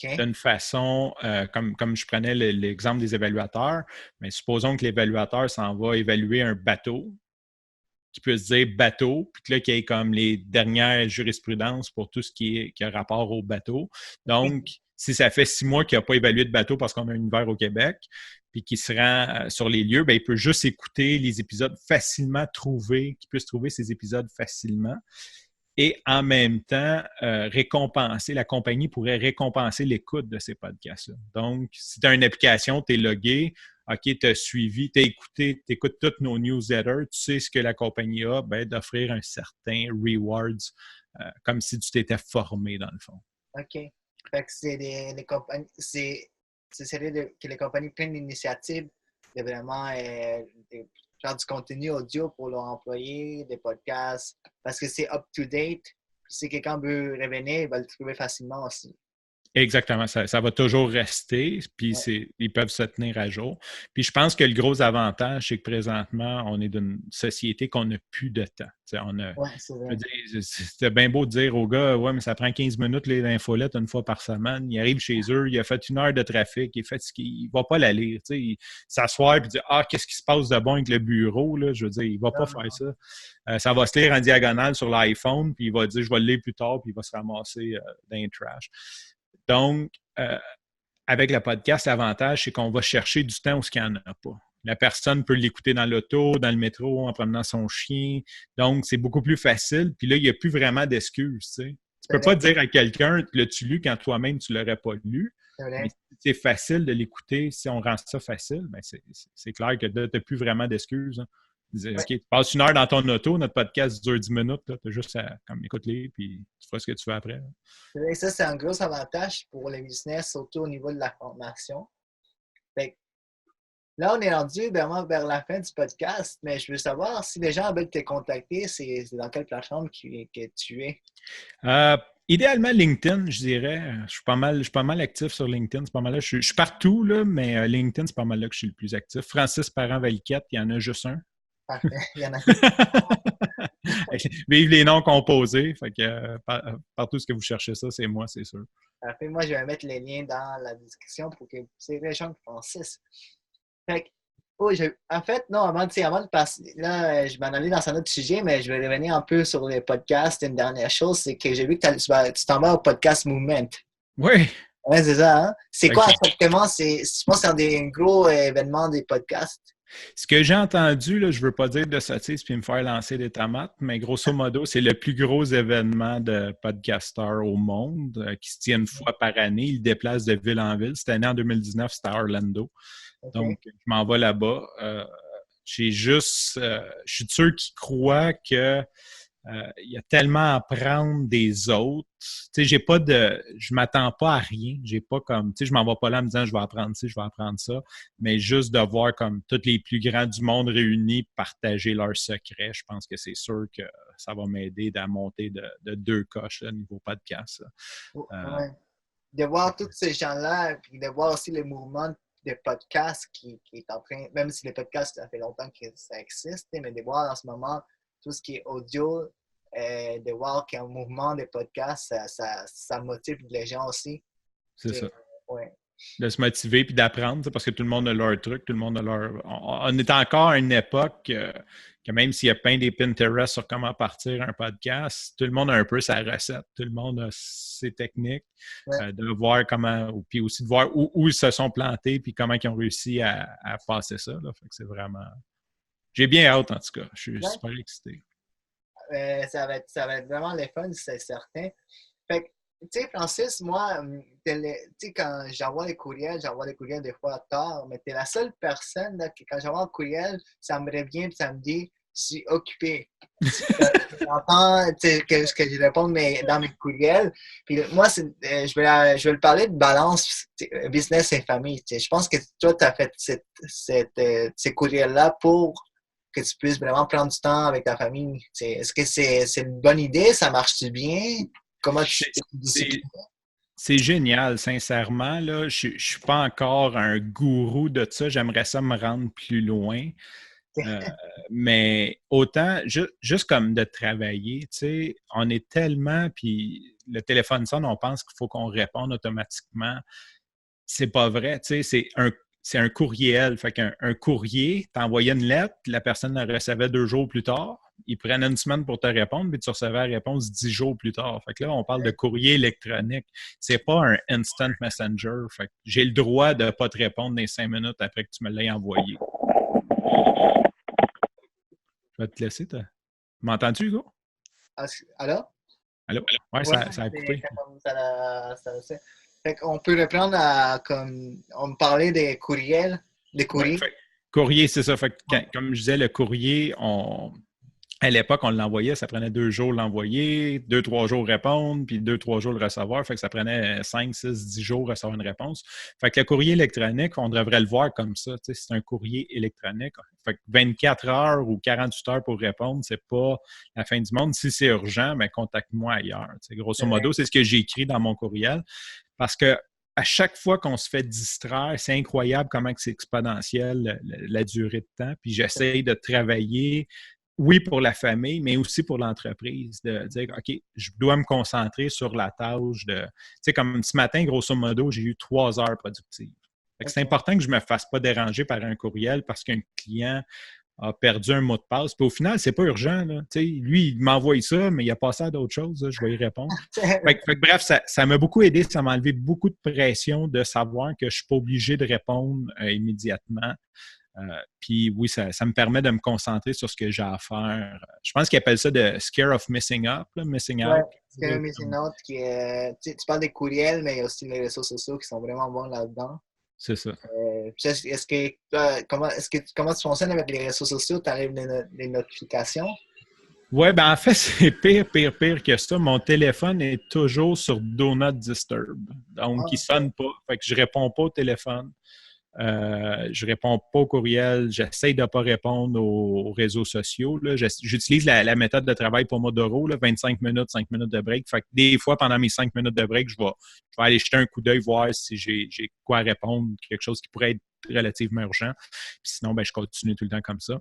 d'une façon, comme je prenais l'exemple des évaluateurs, mais supposons que l'évaluateur s'en va évaluer un bateau qui peut se dire bateau, puis que là, qu'il y ait comme les dernières jurisprudences pour tout ce qui a rapport au bateau. Donc, si ça fait 6 mois qu'il n'a pas évalué de bateau parce qu'on a un hiver au Québec, puis qu'il se rend sur les lieux, bien, il peut juste écouter les épisodes facilement qu'il puisse trouver ces épisodes facilement. Et en même temps, la compagnie pourrait récompenser l'écoute de ces podcasts-là. Donc, si tu as une application, tu es logué, OK, tu as suivi, tu as écouté, tu écoutes toutes nos newsletters, tu sais ce que la compagnie a, bien, d'offrir un certain rewards, comme si tu t'étais formé dans le fond. OK. Fait que c'est les compagnies, c'est que les compagnies prennent l'initiative de vraiment de faire du contenu audio pour leurs employés, des podcasts, parce que c'est up-to-date. Si quelqu'un veut revenir, il va le trouver facilement aussi. Exactement, ça va toujours rester, puis ils peuvent se tenir à jour. Puis je pense que le gros avantage, c'est que présentement, on est d'une société qu'on n'a plus de temps. C'est vrai. C'était bien beau de dire aux gars, ouais, mais ça prend 15 minutes les infolettes une fois par semaine. Il arrive chez eux, il a fait 1 heure de trafic, il est fatigué, il ne va pas la lire. Il s'asseoir et dire qu'est-ce qui se passe de bon avec le bureau? Là? Je veux dire, il ne va pas faire ça. Ça va se lire en diagonale sur l'iPhone, puis il va dire je vais le lire plus tard, puis il va se ramasser dans les trash. Donc, avec le podcast, l'avantage, c'est qu'on va chercher du temps où il n'y en a pas. La personne peut l'écouter dans l'auto, dans le métro, en promenant son chien. Donc, c'est beaucoup plus facile. Puis là, il n'y a plus vraiment d'excuses. Tu ne peux pas dire à quelqu'un, l'as-tu lu quand toi-même, tu ne l'aurais pas lu. Mais c'est facile de l'écouter. Si on rend ça facile, bien, c'est clair que tu n'as plus vraiment d'excuses. Hein. OK, tu passes 1 heure dans ton auto, notre podcast dure 10 minutes, tu as juste à écoute-les, puis tu feras ce que tu veux après. Ça, c'est un gros avantage pour les business, surtout au niveau de la formation. Fait, là, on est rendu vraiment vers la fin du podcast, mais je veux savoir si les gens veulent te contacter, c'est dans quelle plateforme que tu es? Idéalement, LinkedIn, je dirais. Je suis pas mal actif sur LinkedIn. C'est pas mal là. Je suis partout, là, mais LinkedIn, c'est pas mal là que je suis le plus actif. Francis Parent-Valquette, il y en a juste un. Parfait. Il y en a. Vive les noms composés. Fait que partout ce que vous cherchez ça, c'est moi, c'est sûr. Parfait. Moi, je vais mettre les liens dans la description pour que c'est les gens qui Francis. Fait que, en fait, non, avant de passer, là, je m'en allais dans un autre sujet, mais je vais revenir un peu sur les podcasts. Une dernière chose, c'est que j'ai vu que tu t'en vas au podcast Movement. Oui. Oui, c'est ça. Hein? C'est quoi exactement? Je pense que c'est un gros événement des podcasts. Ce que j'ai entendu, là, je ne veux pas dire de sottise puis me faire lancer des tomates, mais grosso modo, c'est le plus gros événement de podcasters au monde qui se tient 1 fois par année. Il déplace de ville en ville. Cette année, en 2019, c'était à Orlando. Okay. Donc, je m'en vais là-bas. Je suis de ceux qui croient que Il y a tellement à apprendre des autres. Tu sais, je m'attends pas à rien. J'ai pas comme, tu sais, je m'en vais pas là en me disant je vais apprendre ci, je vais apprendre ça, mais juste de voir comme tous les plus grands du monde réunis partager leurs secrets, je pense que c'est sûr que ça va m'aider à monter de 2 coches là, niveau podcast. Ouais. De voir tous ces gens-là, puis de voir aussi le mouvement de podcasts qui est en train, même si les podcasts, ça fait longtemps que ça existe, mais de voir en ce moment tout ce qui est audio, de voir qu'il y a un mouvement de podcasts, ça motive les gens aussi. C'est ça. Ouais. De se motiver puis d'apprendre, parce que tout le monde a leur truc, tout le monde a leur... On est encore à une époque que même s'il y a plein des Pinterest sur comment partir un podcast, tout le monde a un peu sa recette, tout le monde a ses techniques, Ouais. de voir comment, puis aussi de voir où ils se sont plantés puis comment ils ont réussi à passer ça. Là. Fait que c'est vraiment... J'ai bien hâte, en tout cas. Je suis super excité. Ça va être vraiment le fun, c'est certain. Fait que, tu sais, Francis, moi, tu sais, quand j'envoie les courriels des fois tard, mais tu es la seule personne là, que quand j'envoie un courriel, ça me revient et ça me dit je suis occupé. J'entends que je réponds dans mes courriels. Puis moi, je vais le parler de balance business et famille. Je pense que toi, tu as fait ces courriels-là pour que tu puisses vraiment prendre du temps avec ta famille. Est-ce que c'est une bonne idée? Ça marche-tu bien? Comment tu disciplines? C'est génial, sincèrement. Là, je ne suis pas encore un gourou de ça. J'aimerais ça me rendre plus loin. Mais autant, juste comme de travailler, tu sais, on est tellement, puis le téléphone sonne, on pense qu'il faut qu'on réponde automatiquement. C'est pas vrai, tu sais, c'est un courriel. Fait qu'un courrier, t'envoyais une lettre, puis la personne la recevait 2 jours plus tard. Ils prennent une semaine pour te répondre, puis tu recevais la réponse 10 jours plus tard. Fait que là, on parle de courrier électronique. C'est pas un instant messenger. Fait que j'ai le droit de pas te répondre dans 5 minutes après que tu me l'aies envoyé. Je vais te laisser. M'entends-tu, Hugo? Allô? Allô? Ouais, ça a coupé. Fait qu'on peut reprendre comme on me parlait des courriels, des courriers. Ouais, courrier, c'est ça. Fait que, comme je disais, le courrier, à l'époque, on l'envoyait, ça prenait 2 jours l'envoyer, 2-3 jours répondre, puis 2-3 jours le recevoir. Fait que ça prenait 5, 6, 10 jours recevoir une réponse. Fait que le courrier électronique, on devrait le voir comme ça. C'est un courrier électronique. Fait que 24 heures ou 48 heures pour répondre, c'est pas la fin du monde. Si c'est urgent, ben, contacte-moi ailleurs. Grosso modo, c'est ce que j'ai écrit dans mon courriel. Parce que à chaque fois qu'on se fait distraire, c'est incroyable comment c'est exponentiel la durée de temps. Puis j'essaye de travailler, oui, pour la famille, mais aussi pour l'entreprise, de dire, OK, je dois me concentrer sur la tâche de... Tu sais, comme ce matin, grosso modo, j'ai eu 3 heures productives. Fait que c'est important que je ne me fasse pas déranger par un courriel parce qu'un client a perdu un mot de passe. Puis au final, c'est pas urgent. Là. Lui, il m'envoie ça, mais il a passé à d'autres choses. Là, je vais y répondre. Fait que, bref, ça m'a beaucoup aidé. Ça m'a enlevé beaucoup de pression de savoir que je ne suis pas obligé de répondre immédiatement. Puis oui, ça me permet de me concentrer sur ce que j'ai à faire. Je pense qu'ils appellent ça de scare of missing up, là, missing out. Scare of missing out, tu parles des courriels, mais il y a aussi les réseaux sociaux qui sont vraiment bons là-dedans. C'est ça. Comment tu fonctionnes avec les réseaux sociaux? Tu arrives les notifications? Oui, ben en fait, c'est pire que ça. Mon téléphone est toujours sur Do Not Disturb. Donc, il ne sonne pas. Fait que je ne réponds pas au téléphone. Je ne réponds pas au courriel. J'essaie de ne pas répondre aux réseaux sociaux. Là. J'utilise la méthode de travail Pomodoro, là, 25 minutes, 5 minutes de break. Fait que des fois, pendant mes 5 minutes de break, je vais aller jeter un coup d'œil, voir si j'ai quoi répondre, quelque chose qui pourrait être relativement urgent. Puis sinon, ben, je continue tout le temps comme ça.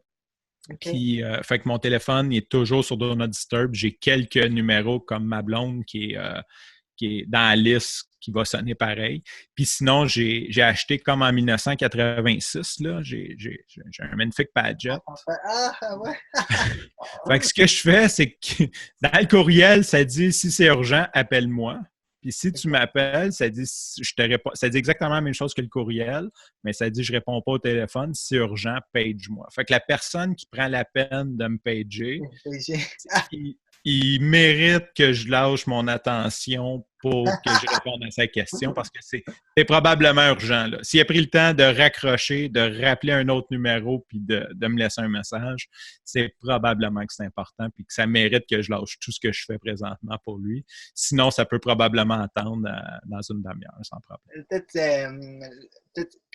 Okay. Puis, fait que mon téléphone il est toujours sur Do Not Disturb. J'ai quelques numéros comme ma blonde qui est dans la liste qui va sonner pareil. Puis sinon, j'ai acheté comme en 1986, là, j'ai un magnifique Padgett. Ah, ouais! Fait que ce que je fais, c'est que dans le courriel, ça dit « Si c'est urgent, appelle-moi ». Puis si tu m'appelles, ça dit ça dit exactement la même chose que le courriel, mais ça dit je réponds pas au téléphone. Si c'est urgent, page-moi. Fait que la personne qui prend la peine de me pager, il mérite que je lâche mon attention pour que je réponde à sa question parce que c'est probablement urgent. Là. S'il a pris le temps de raccrocher, de rappeler un autre numéro puis de me laisser un message, c'est probablement que c'est important puis que ça mérite que je lâche tout ce que je fais présentement pour lui. Sinon, ça peut probablement attendre dans une demi-heure sans problème.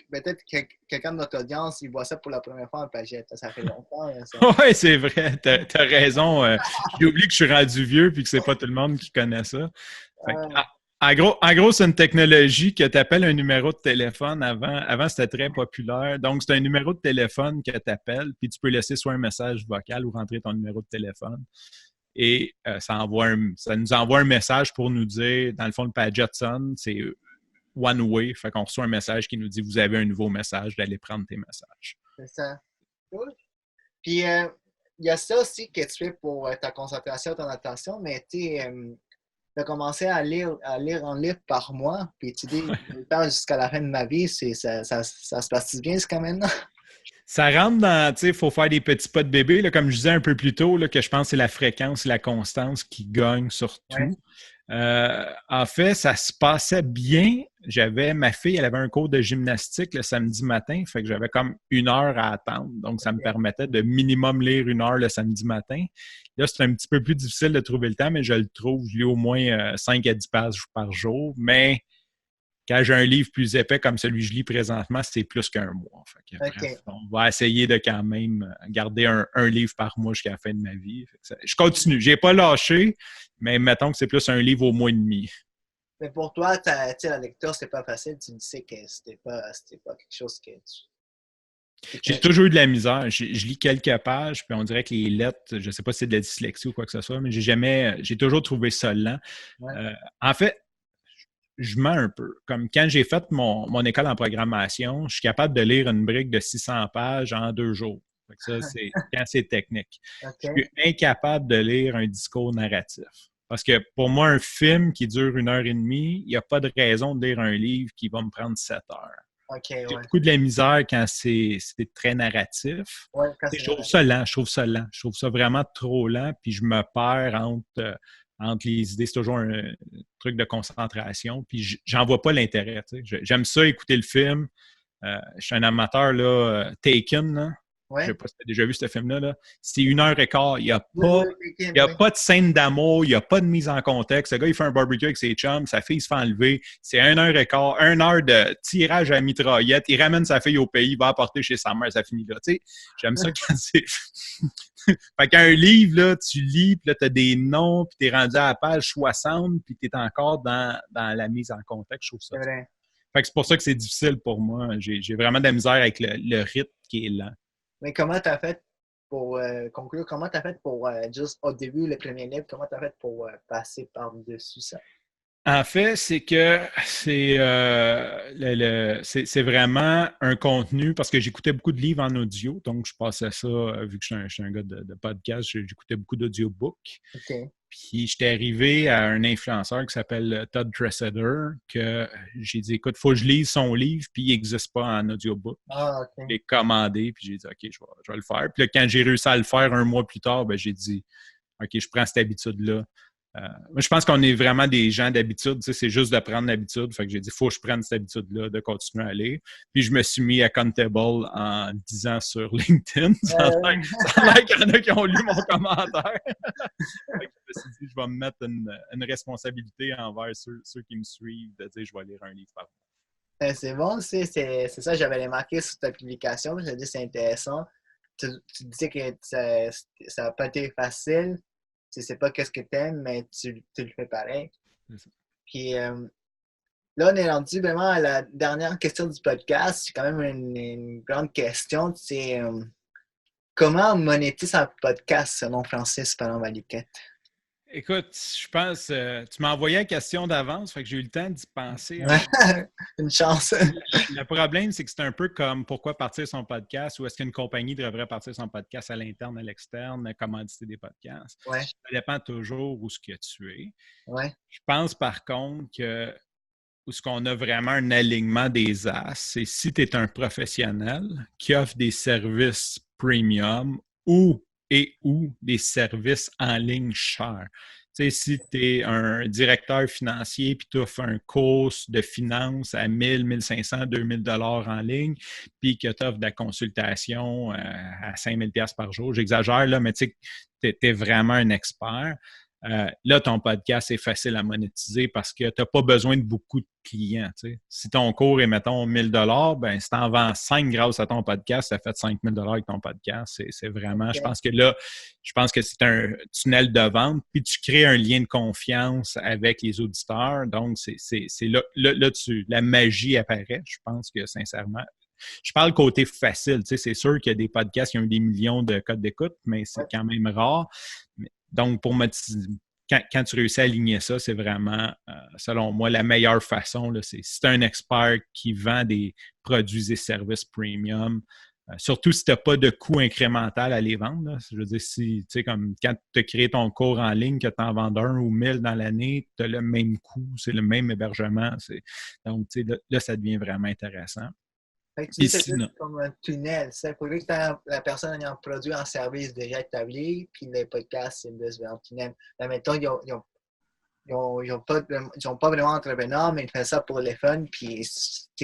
Peut-être que quelqu'un de notre audience, il voit ça pour la première fois en pagette. Ça fait longtemps. Oui, c'est vrai. T'as raison. J'ai oublié que je suis rendu vieux puis que c'est pas tout le monde qui connaît ça. En gros, c'est une technologie que tu appelles un numéro de téléphone. Avant, c'était très populaire. Donc, c'est un numéro de téléphone que tu appelles, puis tu peux laisser soit un message vocal ou rentrer ton numéro de téléphone. Et ça nous envoie un message pour nous dire, dans le fond, le Padgett sonne, c'est one way. Fait qu'on reçoit un message qui nous dit « Vous avez un nouveau message, d'aller prendre tes messages. » C'est ça. Cool. Puis, il y a ça aussi que tu fais pour ta concentration, ton attention, mais tu as commencé à lire un livre par mois, puis tu dis, je vais le faire jusqu'à la fin de ma vie, ça se passe bien jusqu'à maintenant? Ça rentre dans, tu sais, il faut faire des petits pas de bébé, là, comme je disais un peu plus tôt, là, que je pense que c'est la fréquence et la constance qui gagnent surtout. Ouais. En fait, ça se passait bien. Ma fille, elle avait un cours de gymnastique le samedi matin, fait que j'avais comme 1 heure à attendre. Donc, ça me permettait de minimum lire 1 heure le samedi matin. Là, c'est un petit peu plus difficile de trouver le temps, mais je le trouve. Je lis au moins 5 à 10 pages par jour. Mais quand j'ai un livre plus épais comme celui que je lis présentement, c'est plus qu'1 mois. Fait que, bref, on va essayer de quand même garder un livre par mois jusqu'à la fin de ma vie. Je continue. Je n'ai pas lâché, mais mettons que c'est plus un livre au mois et demi. Mais pour toi, la lecture, c'est pas facile. Tu me sais que c'était pas quelque chose que tu... J'ai toujours eu de la misère. Je lis quelques pages, puis on dirait que les lettres, je ne sais pas si c'est de la dyslexie ou quoi que ce soit, mais j'ai toujours trouvé ça lent. Ouais. En fait, je mens un peu. Comme quand j'ai fait mon école en programmation, je suis capable de lire une brique de 600 pages en 2 jours. Fait que ça, c'est quand c'est technique. Okay. Je suis incapable de lire un discours narratif. Parce que pour moi, un film qui dure 1 heure et demie, il n'y a pas de raison de lire un livre qui va me prendre 7 heures. Okay, j'ai beaucoup de la misère quand c'est très narratif. Ouais, je trouve ça lent. Je trouve ça vraiment trop lent, puis je me perds entre les idées. C'est toujours un truc de concentration, puis j'en vois pas l'intérêt. Tu sais. J'aime ça, écouter le film. Je suis un amateur, là, Taken, là. Ouais. Je ne sais pas si tu as déjà vu ce film-là. Là. C'est 1 heure et quart. Il n'y a pas de scène d'amour, il n'y a pas de mise en contexte. Ce gars, il fait un barbecue avec ses chums, sa fille se fait enlever. C'est 1 heure et quart, 1 heure de tirage à mitraillette. Il ramène sa fille au pays, il va apporter chez sa mère, ça finit là. Tu sais, j'aime ça quand c'est... Fait qu'un livre, là, tu lis, puis là, tu as des noms, puis tu es rendu à la page 60, puis tu es encore dans la mise en contexte. Je trouve ça. C'est vrai. Fait que c'est pour ça que c'est difficile pour moi. J'ai vraiment de la misère avec le rythme qui est lent. Mais comment tu as fait pour conclure? Comment tu as fait pour, juste au début, le premier livre, comment tu as fait pour passer par-dessus ça? En fait, c'est que c'est vraiment un contenu, parce que j'écoutais beaucoup de livres en audio, donc je passais ça, vu que je suis un gars de podcast, j'écoutais beaucoup d'audiobooks. Okay. Puis j'étais arrivé à un influenceur qui s'appelle Todd Treseder, que j'ai dit, écoute, il faut que je lise son livre, puis il n'existe pas en audiobook. Ah, okay. Je l'ai commandé, puis j'ai dit, OK, je vais le faire. Puis là, quand j'ai réussi à le faire 1 mois plus tard, ben, j'ai dit, OK, je prends cette habitude-là. Moi, je pense qu'on est vraiment des gens d'habitude. Tu sais, c'est juste de prendre l'habitude. Fait que j'ai dit, il faut que je prenne cette habitude-là de continuer à aller. Puis je me suis mis accountable en 10 ans sur LinkedIn. Ça a l'air qu'il y en a qui ont lu mon commentaire. Fait que je me suis dit, je vais me mettre une responsabilité envers ceux qui me suivent, de dire, je vais lire un livre par mois. C'est bon, c'est ça, j'avais remarqué sur ta publication. Je me dis, c'est intéressant. Tu disais que ça n'a pas été facile. Tu sais pas qu'est-ce que tu aimes, mais tu le fais pareil. Puis là, on est rendu vraiment à la dernière question du podcast. C'est quand même une grande question. C'est comment monétiser un podcast selon Francis Parent-Valiquette? Écoute, je pense, tu m'as envoyé la question d'avance, fait que j'ai eu le temps d'y penser. Une chance. Le problème, c'est que c'est un peu comme pourquoi partir son podcast ou est-ce qu'une compagnie devrait partir son podcast à l'interne, à l'externe, commanditer des podcasts. Ouais. Ça dépend toujours où ce que tu es. Ouais. Je pense par contre que où ce qu'on a vraiment un alignement des as, c'est si tu es un professionnel qui offre des services premium ou des services en ligne chers. sais, si tu es un directeur financier puis tu offres un cours de finance à 1000, 1500, 2000 dollars en ligne, puis que tu offres de la consultation à 5000 pièces par jour, j'exagère là, mais tu sais, tu es vraiment un expert. Là, ton podcast est facile à monétiser parce que tu n'as pas besoin de beaucoup de clients. Tu sais. Si ton cours est, mettons, 1000 ben si tu en vends 5 grâce à ton podcast, ça fait 5000 avec ton podcast. C'est vraiment, Okay. je pense que c'est un tunnel de vente, puis tu crées un lien de confiance avec les auditeurs. Donc, c'est là, la magie apparaît. Je pense que, sincèrement, je parle côté facile. Tu sais, c'est sûr qu'il y a des podcasts qui ont des millions de codes d'écoute, mais c'est quand même rare. Donc, quand tu réussis à aligner ça, c'est vraiment, selon moi, la meilleure façon. Là, c'est si tu es un expert qui vend des produits et services premium, surtout si tu n'as pas de coût incrémental à les vendre. Là. Je veux dire, si, tu sais, comme quand tu as créé ton cours en ligne, que tu en vends 1 ou 1000 dans l'année, tu as le même coût, c'est le même hébergement. Donc, tu sais, là, ça devient vraiment intéressant. Fait que tu dis que c'est comme un tunnel. C'est pour que la personne ait un produit, un service déjà établi, puis les podcasts, c'est un tunnel. Là, mettons, ils n'ont pas vraiment d'entrepreneur, mais ils font ça pour les fun, puis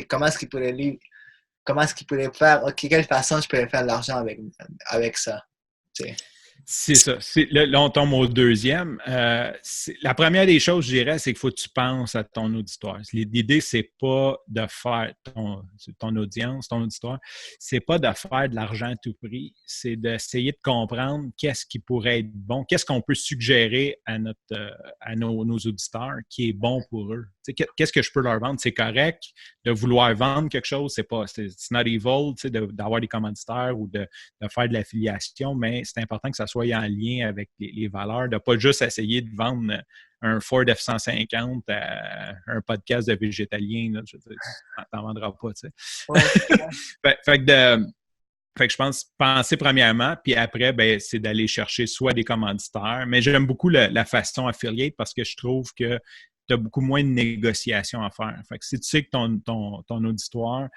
comment est-ce qu'ils pourraient faire, OK, quelle façon je pourrais faire de l'argent avec ça? T'sais. C'est ça. Là, on tombe au deuxième. La première des choses, je dirais, c'est qu'il faut que tu penses à ton auditoire. L'idée, c'est pas de faire ton audience, ton auditoire, c'est pas de faire de l'argent à tout prix. C'est d'essayer de comprendre qu'est-ce qui pourrait être bon, qu'est-ce qu'on peut suggérer à nos auditeurs qui est bon pour eux. Qu'est-ce que je peux leur vendre? C'est correct de vouloir vendre quelque chose, c'est not evil, d'avoir des commanditaires ou de faire de l'affiliation, mais c'est important que ça soit en lien avec les valeurs, de ne pas juste essayer de vendre un Ford F-150 à un podcast de végétalien. Là, je veux dire, tu n'en vendras pas, tu sais. Ouais. Fait que je pense penser premièrement, puis après, ben, c'est d'aller chercher soit des commanditaires, mais j'aime beaucoup la façon affiliate parce que je trouve que tu as beaucoup moins de négociations à faire. Fait que si tu sais que ton auditoire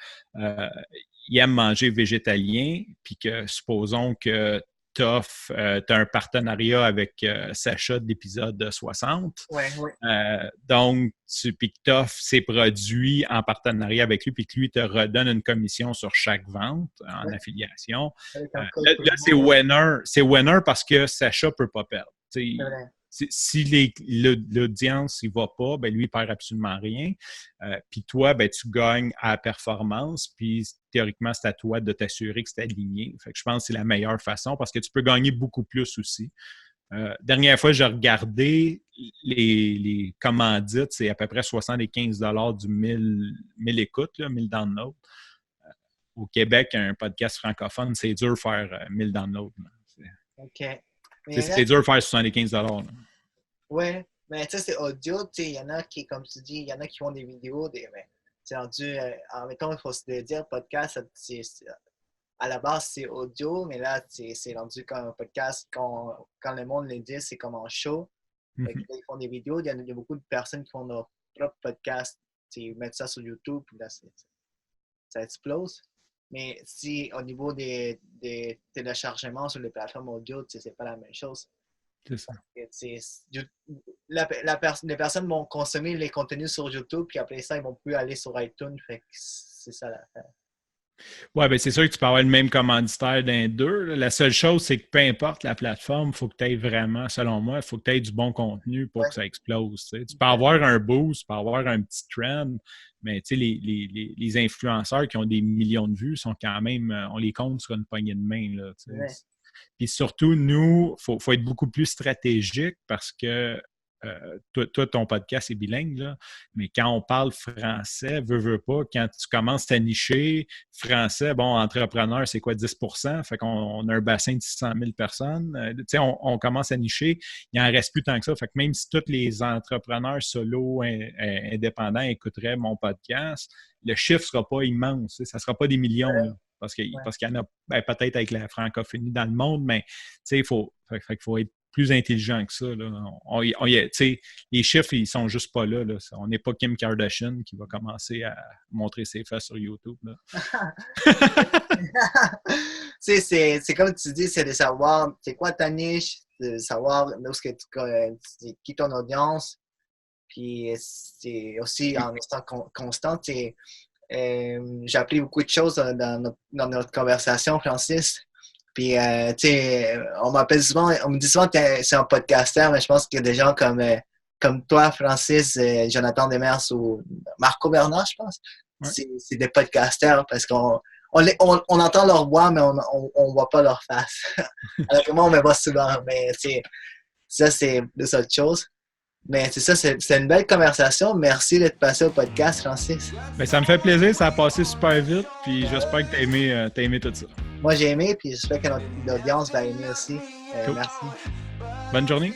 il aime manger végétalien, puis que supposons que tu as un partenariat avec Sacha de l'épisode 60. Ouais. Donc, puis que tu offres ses produits en partenariat avec lui, puis que lui te redonne une commission sur chaque vente en affiliation. Là, c'est winner. C'est winner parce que Sacha ne peut pas perdre. Si l'audience ne va pas, ben lui, il ne perd absolument rien. Puis toi, ben, tu gagnes à la performance. Puis théoriquement, c'est à toi de t'assurer que c'est aligné. Fait que je pense que c'est la meilleure façon parce que tu peux gagner beaucoup plus aussi. Dernière fois, j'ai regardé les commandites, c'est à peu près 75 $ du 1000 écoutes, là, 1000 downloads. Au Québec, un podcast francophone, c'est dur de faire 1000 downloads. OK. C'est dur de faire 75 $. Oui, mais tu sais, c'est audio. Il y en a qui, comme tu dis, il y en a qui font des vidéos. C'est rendu, en mettons, il faut se le dire, podcast, à la base, c'est audio, mais là, c'est rendu comme un podcast. Quand le monde le dit, c'est comme un show. Là, ils font des vidéos. Il y a beaucoup de personnes qui font leur propre podcast. Ils mettent ça sur YouTube, puis là, ça explose. Mais si au niveau des téléchargements sur les plateformes audio, c'est pas la même chose. C'est ça. Les personnes vont consommer les contenus sur YouTube, puis après ça, ils vont plus aller sur iTunes. Fait que c'est ça l'affaire. Oui, bien c'est sûr que tu peux avoir le même commanditaire d'un deux. Là. La seule chose, c'est que peu importe la plateforme, il faut que tu aies vraiment, selon moi, il faut que tu aies du bon contenu pour que ça explose. Tu sais. Tu peux avoir un boost, tu peux avoir un petit trend, mais tu sais, les influenceurs qui ont des millions de vues sont quand même, on les compte sur une poignée de main. Là, tu sais. Puis surtout, nous, il faut être beaucoup plus stratégique parce que toi, ton podcast est bilingue, là, mais quand on parle français, veux pas, quand tu commences à nicher, français, bon, entrepreneur, c'est quoi, 10%? Fait qu'on a un bassin de 600 000 personnes. Tu sais, on commence à nicher, il n'en reste plus tant que ça. Fait que même si tous les entrepreneurs solo indépendants écouteraient mon podcast, le chiffre ne sera pas immense. Ça ne sera pas des millions, là. Parce qu'il y en a peut-être avec la francophonie dans le monde, mais il faut être plus intelligent que ça. Là. Les chiffres, ils sont juste pas là. On n'est pas Kim Kardashian qui va commencer à montrer ses fesses sur YouTube. Là. C'est comme tu dis, c'est de savoir c'est quoi ta niche, de savoir qui ton audience. Puis c'est aussi en restant constant. J'ai appris beaucoup de choses dans notre conversation, Francis. Puis, on me dit souvent que c'est un podcasteur, mais je pense qu'il y a des gens comme toi, Francis, Jonathan Demers ou Marco Bernard, je pense. Ouais. C'est des podcasteurs parce qu'on entend leur voix, mais on ne voit pas leur face. Alors que moi, on me voit souvent. Mais ça, c'est deux autres choses. Mais c'est ça, c'est une belle conversation. Merci d'être passé au podcast, Francis. Bien, ça me fait plaisir, ça a passé super vite, puis j'espère que t'as aimé tout ça. Moi, j'ai aimé, puis j'espère que l'audience va aimer aussi. Cool. Merci. Bonne journée.